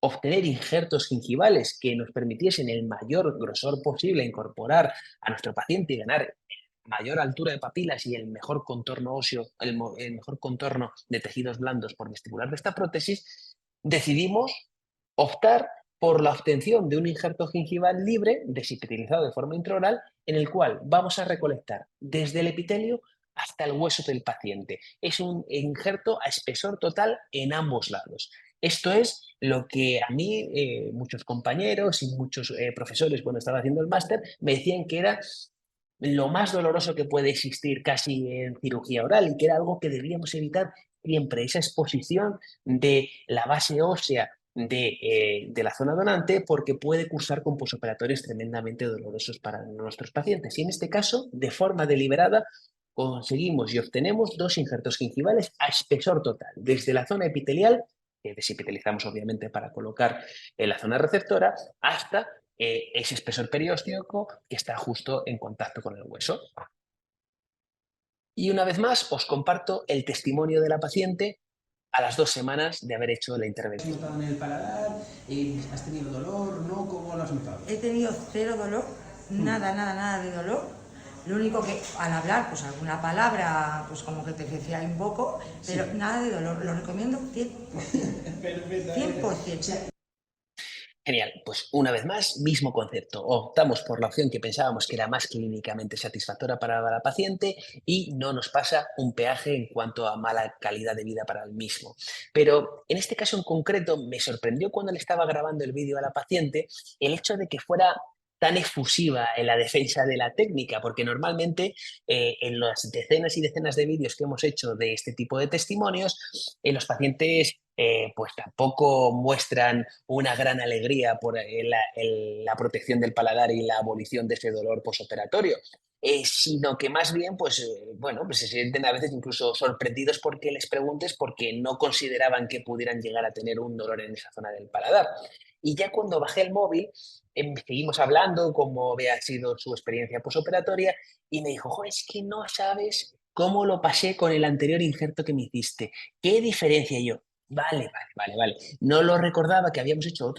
obtener injertos gingivales que nos permitiesen el mayor grosor posible incorporar a nuestro paciente y ganar mayor altura de papilas y el mejor contorno óseo, el mejor contorno de tejidos blandos por vestibular de esta prótesis, decidimos optar por la obtención de un injerto gingival libre, desepitelizado de forma intraoral, en el cual vamos a recolectar desde el epitelio hasta el hueso del paciente. Es un injerto a espesor total en ambos lados. Esto es lo que a mí muchos compañeros y muchos profesores cuando estaba haciendo el máster me decían que era lo más doloroso que puede existir casi en cirugía oral y que era algo que debíamos evitar siempre, esa exposición de la base ósea de la zona donante porque puede cursar con posoperatorios tremendamente dolorosos para nuestros pacientes. Y en este caso, de forma deliberada, conseguimos y obtenemos 2 injertos gingivales a espesor total, desde la zona epitelial, que desepitelizamos obviamente para colocar en la zona receptora, hasta ese espesor perióstico que está justo en contacto con el hueso. Y una vez más os comparto el testimonio de la paciente a las 2 semanas de haber hecho la ¿Has intervención. notado en el paladar? ¿Has tenido dolor? ¿No? ¿Cómo lo has notado? He tenido cero dolor, nada de dolor. Lo único que al hablar, pues alguna palabra, pues como que te decía un poco, pero nada de dolor. Lo recomiendo 100%. Perfectamente. 100%. Genial, pues una vez más, mismo concepto. Optamos por la opción que pensábamos que era más clínicamente satisfactoria para la paciente y no nos pasa un peaje en cuanto a mala calidad de vida para el mismo. Pero en este caso en concreto me sorprendió cuando le estaba grabando el vídeo a la paciente el hecho de que fuera tan efusiva en la defensa de la técnica, porque normalmente en las decenas y decenas de vídeos que hemos hecho de este tipo de testimonios, los pacientes pues tampoco muestran una gran alegría por la protección del paladar y la abolición de ese dolor posoperatorio, sino que más bien, pues, bueno, pues se sienten a veces incluso sorprendidos porque les preguntes porque no consideraban que pudieran llegar a tener un dolor en esa zona del paladar. Y ya cuando bajé el móvil, seguimos hablando cómo había sido su experiencia posoperatoria y me dijo, "Jo, es que no sabes cómo lo pasé con el anterior injerto que me hiciste. ¿Qué diferencia?" Y yo, vale. No lo recordaba que habíamos hecho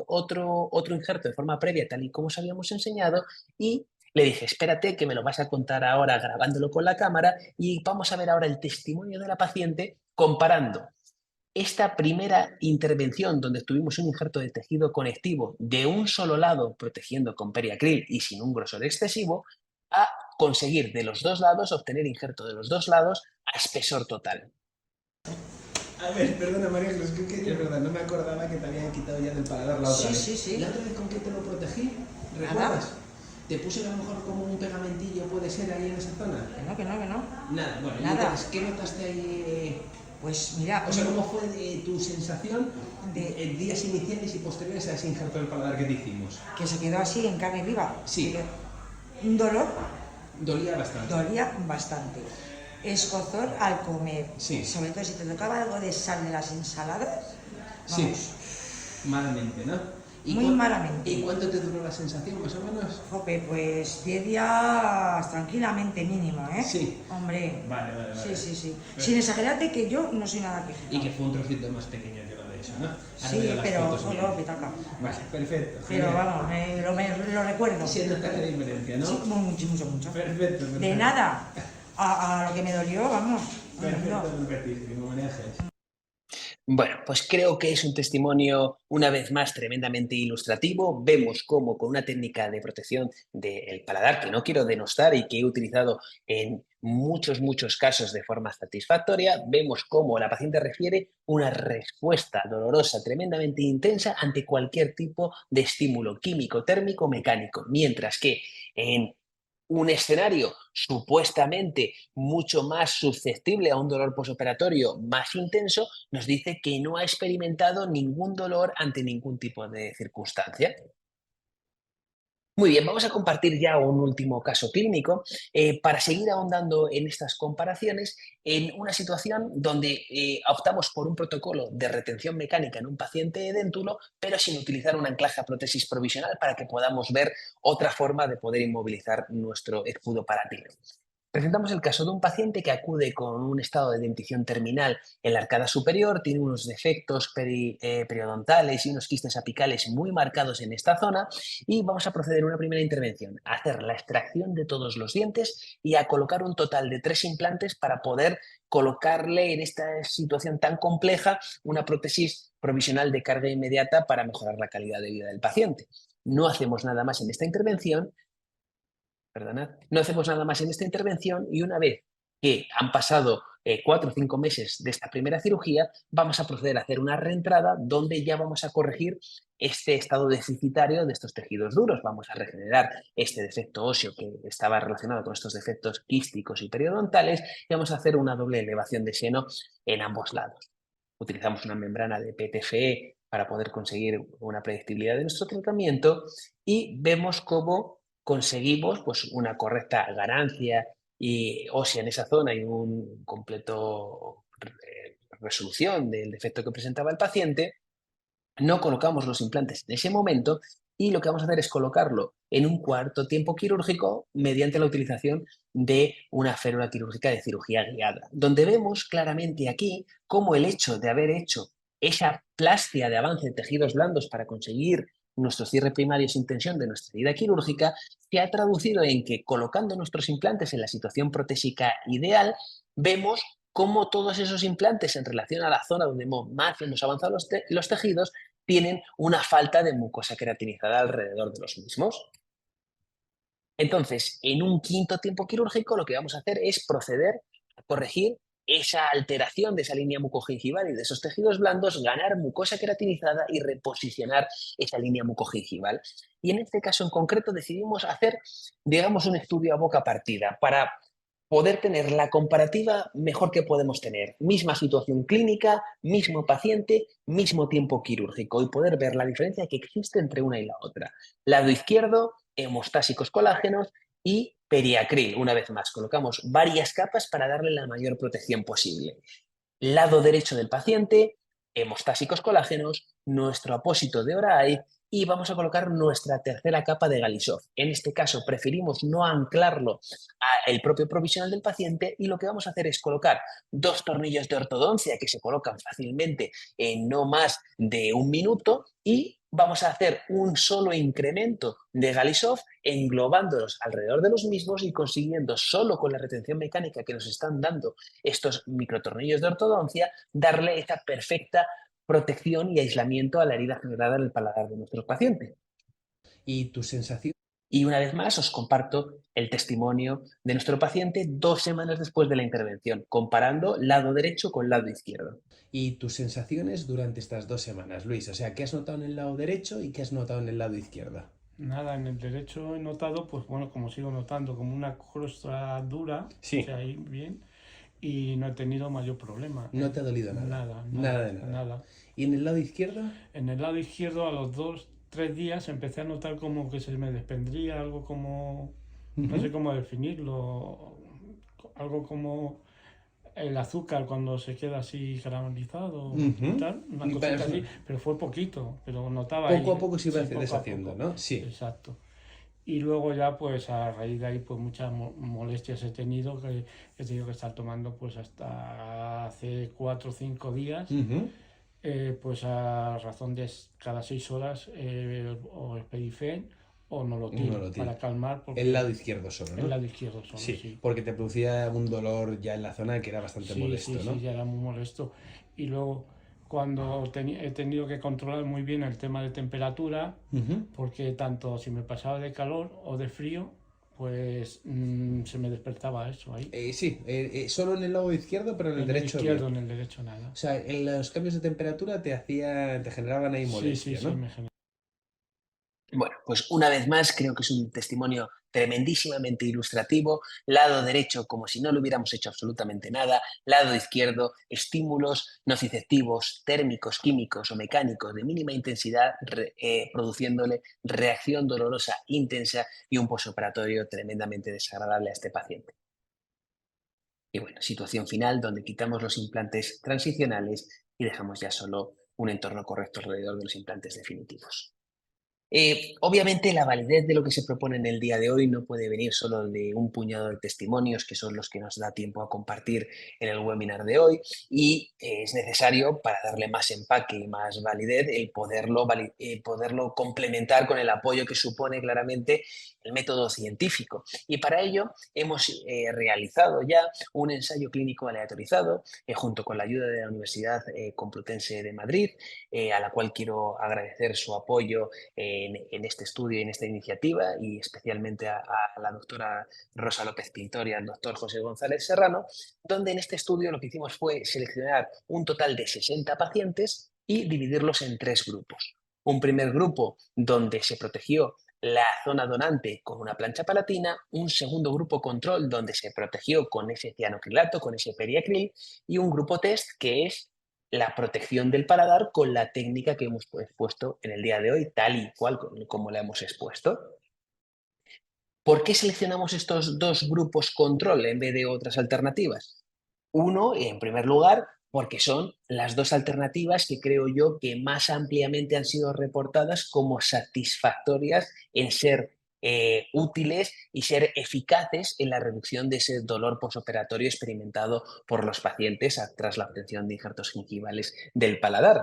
otro injerto de forma previa, tal y como os habíamos enseñado, y le dije, espérate que me lo vas a contar ahora grabándolo con la cámara y vamos a ver ahora el testimonio de la paciente comparando esta primera intervención donde tuvimos un injerto de tejido conectivo de un solo lado protegiendo con periacril y sin un grosor excesivo, a conseguir de los dos lados obtener injerto de los dos lados a espesor total. A ver, perdona María, es que es verdad, no me acordaba que te habían quitado ya del paladar la otra vez. Sí. ¿La otra vez con qué te lo protegí? ¿Recuerdas? ¿Te puse a lo mejor como un pegamentillo, puede ser, ahí en esa zona? Que no. Nada, bueno, Nada. Entonces, ¿qué notaste ahí? Pues mira, O sea, ¿cómo fue tu sensación de días iniciales y posteriores a ese injerto del paladar que te hicimos? que se quedó así en carne viva. Sí. Un dolor, Dolía bastante. dolía bastante. Escozor al comer. Sí. Sobre todo si te tocaba algo de sal de las ensaladas. Sí. Vamos, Malamente, ¿no? Muy malamente. ¿Y cuánto te duró la sensación, más o menos? jope, pues 10 días tranquilamente mínimo, ¿eh? Sí. Hombre. Vale. Sí. Sin exagerarte que yo no soy nada quejita. Y que fue un trocito más pequeño que lo de eso, ¿no? Ahora Sí, veo las pero fotos solo bien. petaca. Vale, perfecto. Pero genial. vamos, lo recuerdo. Sí, nota la diferencia, ¿no? Sí, mucho. Perfecto. De nada a lo que me dolió, vamos. Perfectísimo, María Ángeles. Bueno, pues creo que es un testimonio, una vez más, tremendamente ilustrativo. Vemos cómo con una técnica de protección del paladar, que no quiero denostar y que he utilizado en muchos casos de forma satisfactoria, vemos cómo la paciente refiere una respuesta dolorosa tremendamente intensa ante cualquier tipo de estímulo químico, térmico, mecánico, mientras que en un escenario supuestamente mucho más susceptible a un dolor posoperatorio más intenso, nos dice que no ha experimentado ningún dolor ante ningún tipo de circunstancia. Muy bien, vamos a compartir ya un último caso clínico para seguir ahondando en estas comparaciones en una situación donde optamos por un protocolo de retención mecánica en un paciente edéntulo, pero sin utilizar un anclaje a prótesis provisional para que podamos ver otra forma de poder inmovilizar nuestro escudo paratiro. Presentamos el caso de un paciente que acude con un estado de dentición terminal en la arcada superior, tiene unos defectos periodontales y unos quistes apicales muy marcados en esta zona y vamos a proceder a una primera intervención, a hacer la extracción de todos los dientes y a colocar un total de 3 implantes para poder colocarle en esta situación tan compleja una prótesis provisional de carga inmediata para mejorar la calidad de vida del paciente. No hacemos nada más en esta intervención. No hacemos nada más en esta intervención y una vez que han pasado 4 o 5 meses de esta primera cirugía, vamos a proceder a hacer una reentrada donde ya vamos a corregir este estado deficitario de estos tejidos duros. Vamos a regenerar este defecto óseo que estaba relacionado con estos defectos quísticos y periodontales y vamos a hacer una doble elevación de seno en ambos lados. Utilizamos una membrana de PTFE para poder conseguir una predictibilidad de nuestro tratamiento y vemos cómo conseguimos pues, una correcta ganancia ósea en esa zona y un completo resolución del defecto que presentaba el paciente. No colocamos los implantes en ese momento y lo que vamos a hacer es colocarlo en un cuarto tiempo quirúrgico mediante la utilización de una férula quirúrgica de cirugía guiada, donde vemos claramente aquí cómo el hecho de haber hecho esa plastia de avance de tejidos blandos para conseguir nuestro cierre primario sin tensión de nuestra herida quirúrgica se ha traducido en que colocando nuestros implantes en la situación protésica ideal, vemos cómo todos esos implantes en relación a la zona donde más hemos avanzado los tejidos tienen una falta de mucosa queratinizada alrededor de los mismos. Entonces, en un quinto tiempo quirúrgico, lo que vamos a hacer es proceder a corregir esa alteración de esa línea mucogingival y de esos tejidos blandos, ganar mucosa queratinizada y reposicionar esa línea mucogingival. Y en este caso en concreto decidimos hacer, digamos, un estudio a boca partida para poder tener la comparativa mejor que podemos tener. Misma situación clínica, mismo paciente, mismo tiempo quirúrgico y poder ver la diferencia que existe entre una y la otra. Lado izquierdo, hemostásicos colágenos y periacril. Una vez más, colocamos varias capas para darle la mayor protección posible. Lado derecho del paciente, hemostásicos colágenos, nuestro apósito de Oray y vamos a colocar nuestra tercera capa de Galisov. En este caso preferimos no anclarlo al propio provisional del paciente y lo que vamos a hacer es colocar 2 tornillos de ortodoncia que se colocan fácilmente en no más de 1 minuto y vamos a hacer un solo incremento de Galisov englobándolos alrededor de los mismos y consiguiendo solo con la retención mecánica que nos están dando estos microtornillos de ortodoncia darle esa perfecta protección y aislamiento a la herida generada en el paladar de nuestros pacientes. ¿Y tu sensación? Y una vez más os comparto el testimonio de nuestro paciente 2 semanas después de la intervención, comparando lado derecho con lado izquierdo. ¿Y tus sensaciones durante estas 2 semanas, Luis? O sea, ¿qué has notado en el lado derecho y qué has notado en el lado izquierdo? Nada, en el derecho he notado, pues bueno, como sigo notando, como una crosta dura, Sí. o sea, ahí bien, y no he tenido mayor problema. ¿No te ha dolido nada? Nada de nada. nada. ¿Y en el lado izquierdo? En el lado izquierdo, a los 2-3 días, empecé a notar como que se me desprendía algo como, no sé cómo definirlo, algo como el azúcar cuando se queda así caramelizado y tal, una cosita así, pero fue poquito, pero notaba Poco ahí, a poco se iba sí, poco a deshaciendo, poco. ¿no? Sí. Exacto. Y luego ya, pues a raíz de ahí, pues muchas molestias he tenido que he tenido que estar tomando pues hasta hace 4 o 5 días, pues a razón de cada 6 horas o Esperifen o Nolotil para calmar. El lado izquierdo solo, ¿no? El lado izquierdo solo, sí. sí. Porque te producía un dolor ya en la zona que era bastante molesto, ¿no? Sí, ya era muy molesto. Y luego cuando he tenido que controlar muy bien el tema de temperatura, porque tanto si me pasaba de calor o de frío, pues se me despertaba eso ahí. Sí, solo en el lado izquierdo, pero en el derecho izquierdo, en el derecho nada. O sea, en los cambios de temperatura te generaban ahí molestia, ¿no? Sí, me generaba. Bueno, pues una vez más creo que es un testimonio tremendísimamente ilustrativo. Lado derecho, como si no le hubiéramos hecho absolutamente nada. Lado izquierdo, estímulos nociceptivos, térmicos, químicos o mecánicos de mínima intensidad, produciéndole reacción dolorosa intensa y un posoperatorio tremendamente desagradable a este paciente. Y bueno, situación final donde quitamos los implantes transicionales y dejamos ya solo un entorno correcto alrededor de los implantes definitivos. Obviamente la validez de lo que se propone en el día de hoy no puede venir solo de un puñado de testimonios que son los que nos da tiempo a compartir en el webinar de hoy y es necesario para darle más empaque y más validez el poderlo complementar con el apoyo que supone claramente el método científico. Y para ello hemos realizado ya un ensayo clínico aleatorizado junto con la ayuda de la Universidad Complutense de Madrid, a la cual quiero agradecer su apoyo en este estudio y en esta iniciativa y especialmente a la doctora Rosa López Pintor y al doctor José González Serrano, donde en este estudio lo que hicimos fue seleccionar un total de 60 pacientes y dividirlos en 3 grupos. Un primer grupo donde se protegió la zona donante con una plancha palatina, un segundo grupo control donde se protegió con ese cianocrilato, con ese periacril y un grupo test que es la protección del paladar con la técnica que hemos expuesto en el día de hoy, tal y cual como la hemos expuesto. ¿Por qué seleccionamos estos 2 grupos control en vez de otras alternativas? Uno, en primer lugar, porque son las dos alternativas que creo yo que más ampliamente han sido reportadas como satisfactorias en ser útiles y ser eficaces en la reducción de ese dolor posoperatorio experimentado por los pacientes tras la obtención de injertos gingivales del paladar.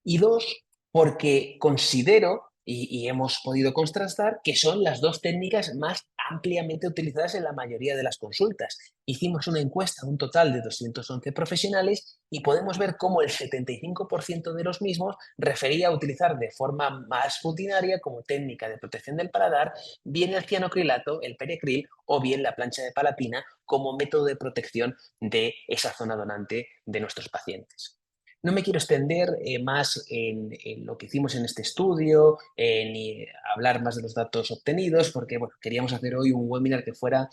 Y dos, porque considero, y hemos podido contrastar, que son las dos técnicas más ampliamente utilizadas en la mayoría de las consultas. Hicimos una encuesta a un total de 211 profesionales y podemos ver cómo el 75% de los mismos refería a utilizar de forma más rutinaria como técnica de protección del paladar bien el cianocrilato, el periacril o bien la plancha de palatina como método de protección de esa zona donante de nuestros pacientes. No me quiero extender más en lo que hicimos en este estudio, ni hablar más de los datos obtenidos, porque bueno, queríamos hacer hoy un webinar que fuera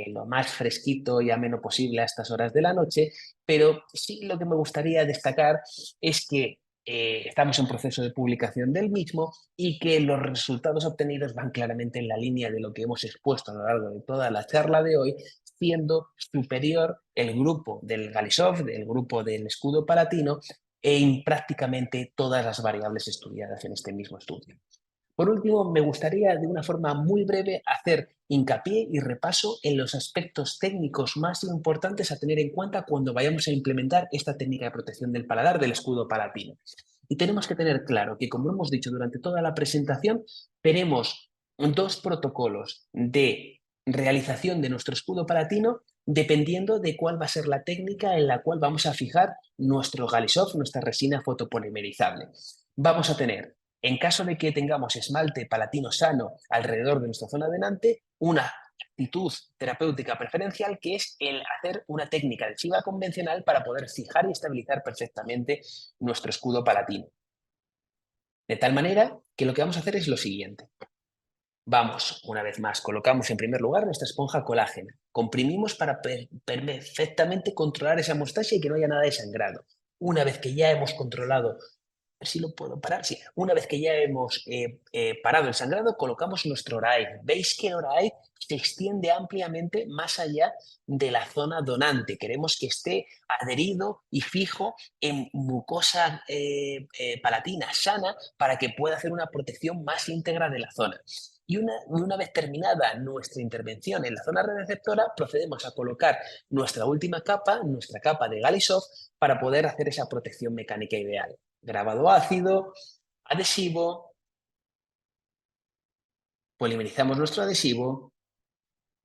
lo más fresquito y ameno posible a estas horas de la noche, pero sí lo que me gustaría destacar es que estamos en proceso de publicación del mismo y que los resultados obtenidos van claramente en la línea de lo que hemos expuesto a lo largo de toda la charla de hoy, siendo superior el grupo del Galisov, del grupo del escudo palatino, en prácticamente todas las variables estudiadas en este mismo estudio. Por último, me gustaría de una forma muy breve hacer hincapié y repaso en los aspectos técnicos más importantes a tener en cuenta cuando vayamos a implementar esta técnica de protección del paladar del escudo palatino. Y tenemos que tener claro que, como hemos dicho durante toda la presentación, tenemos dos protocolos de realización de nuestro escudo palatino dependiendo de cuál va a ser la técnica en la cual vamos a fijar nuestro Galisov, nuestra resina fotopolimerizable. Vamos a tener, en caso de que tengamos esmalte palatino sano alrededor de nuestra zona denante, una actitud terapéutica preferencial que es el hacer una técnica adhesiva convencional para poder fijar y estabilizar perfectamente nuestro escudo palatino. De tal manera que lo que vamos a hacer es lo siguiente. Vamos, una vez más, colocamos en primer lugar nuestra esponja colágena. Comprimimos para perfectamente controlar esa hemostasia y que no haya nada de sangrado. Una vez que ya hemos controlado, si lo puedo parar, sí. Una vez que ya hemos parado el sangrado, colocamos nuestro ORAID. Veis que el ORAID se extiende ampliamente más allá de la zona donante. Queremos que esté adherido y fijo en mucosa palatina sana para que pueda hacer una protección más íntegra de la zona. Y una vez terminada nuestra intervención en la zona receptora, procedemos a colocar nuestra última capa, nuestra capa de Galisov, para poder hacer esa protección mecánica ideal. Grabado ácido, adhesivo, polimerizamos nuestro adhesivo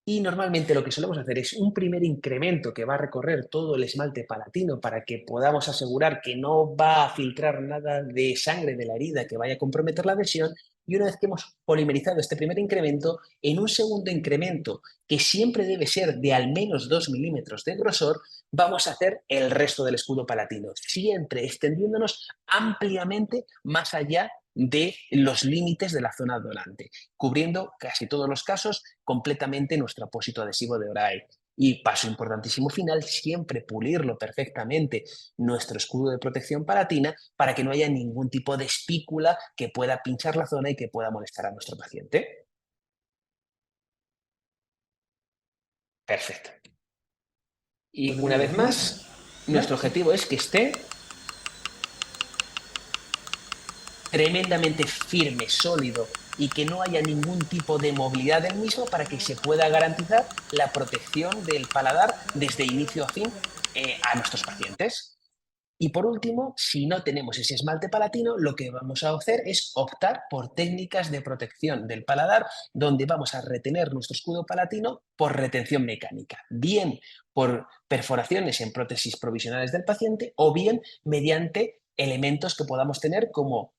y normalmente lo que solemos hacer es un primer incremento que va a recorrer todo el esmalte palatino para que podamos asegurar que no va a filtrar nada de sangre de la herida que vaya a comprometer la adhesión. Y una vez que hemos polimerizado este primer incremento, en un segundo incremento, que siempre debe ser de al menos 2 milímetros de grosor, vamos a hacer el resto del escudo palatino, siempre extendiéndonos ampliamente más allá de los límites de la zona donante, cubriendo casi todos los casos completamente nuestro apósito adhesivo de ORAID. Y paso importantísimo final, siempre pulirlo perfectamente nuestro escudo de protección palatina para que no haya ningún tipo de espícula que pueda pinchar la zona y que pueda molestar a nuestro paciente. Perfecto. Y una vez más, nuestro objetivo es que esté tremendamente firme, sólido y que no haya ningún tipo de movilidad del mismo para que se pueda garantizar la protección del paladar desde inicio a fin a nuestros pacientes. Y por último, si no tenemos ese esmalte palatino, lo que vamos a hacer es optar por técnicas de protección del paladar donde vamos a retener nuestro escudo palatino por retención mecánica, bien por perforaciones en prótesis provisionales del paciente o bien mediante elementos que podamos tener como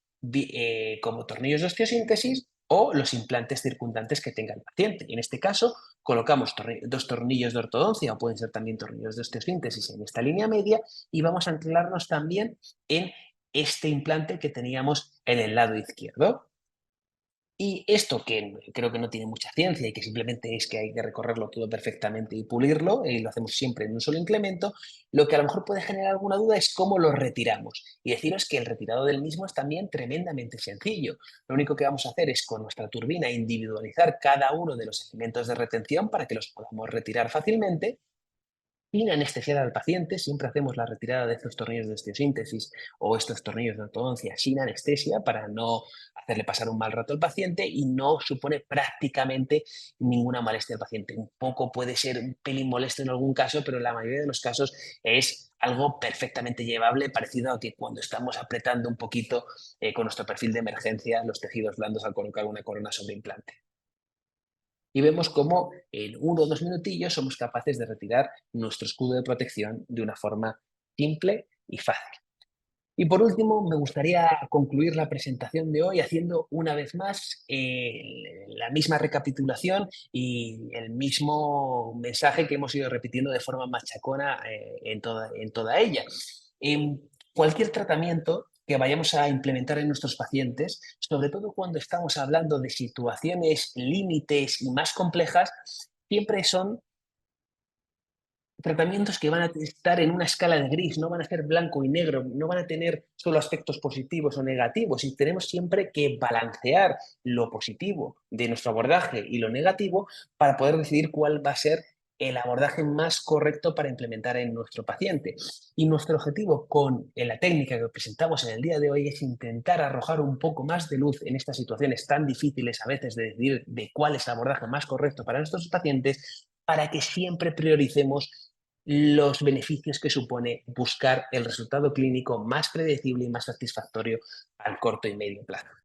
tornillos de osteosíntesis o los implantes circundantes que tenga el paciente. En este caso, colocamos dos tornillos de ortodoncia o pueden ser también tornillos de osteosíntesis en esta línea media y vamos a anclarnos también en este implante que teníamos en el lado izquierdo. Y esto que creo que no tiene mucha ciencia y que simplemente es que hay que recorrerlo todo perfectamente y pulirlo, y lo hacemos siempre en un solo incremento, lo que a lo mejor puede generar alguna duda es cómo lo retiramos. Y deciros que el retirado del mismo es también tremendamente sencillo. Lo único que vamos a hacer es con nuestra turbina individualizar cada uno de los elementos de retención para que los podamos retirar fácilmente. sin anestesiar al paciente. Siempre hacemos la retirada de estos tornillos de osteosíntesis o estos tornillos de ortodoncia sin anestesia para no hacerle pasar un mal rato al paciente, y no supone prácticamente ninguna molestia al paciente. Un poco puede ser un pelín molesto en algún caso, pero en la mayoría de los casos es algo perfectamente llevable, parecido a que cuando estamos apretando un poquito con nuestro perfil de emergencia los tejidos blandos al colocar una corona sobre implante. Y vemos cómo en 1 o 2 minutillos somos capaces de retirar nuestro escudo de protección de una forma simple y fácil. Y por último, me gustaría concluir la presentación de hoy haciendo una vez más la misma recapitulación y el mismo mensaje que hemos ido repitiendo de forma machacona en toda ella. Cualquier tratamiento que vayamos a implementar en nuestros pacientes, sobre todo cuando estamos hablando de situaciones límites y más complejas, siempre son tratamientos que van a estar en una escala de gris, no van a ser blanco y negro, no van a tener solo aspectos positivos o negativos, y tenemos siempre que balancear lo positivo de nuestro abordaje y lo negativo para poder decidir cuál va a ser el abordaje más correcto para implementar en nuestro paciente. Y nuestro objetivo con la técnica que presentamos en el día de hoy es intentar arrojar un poco más de luz en estas situaciones tan difíciles a veces de decidir de cuál es el abordaje más correcto para nuestros pacientes, para que siempre prioricemos los beneficios que supone buscar el resultado clínico más predecible y más satisfactorio al corto y medio plazo.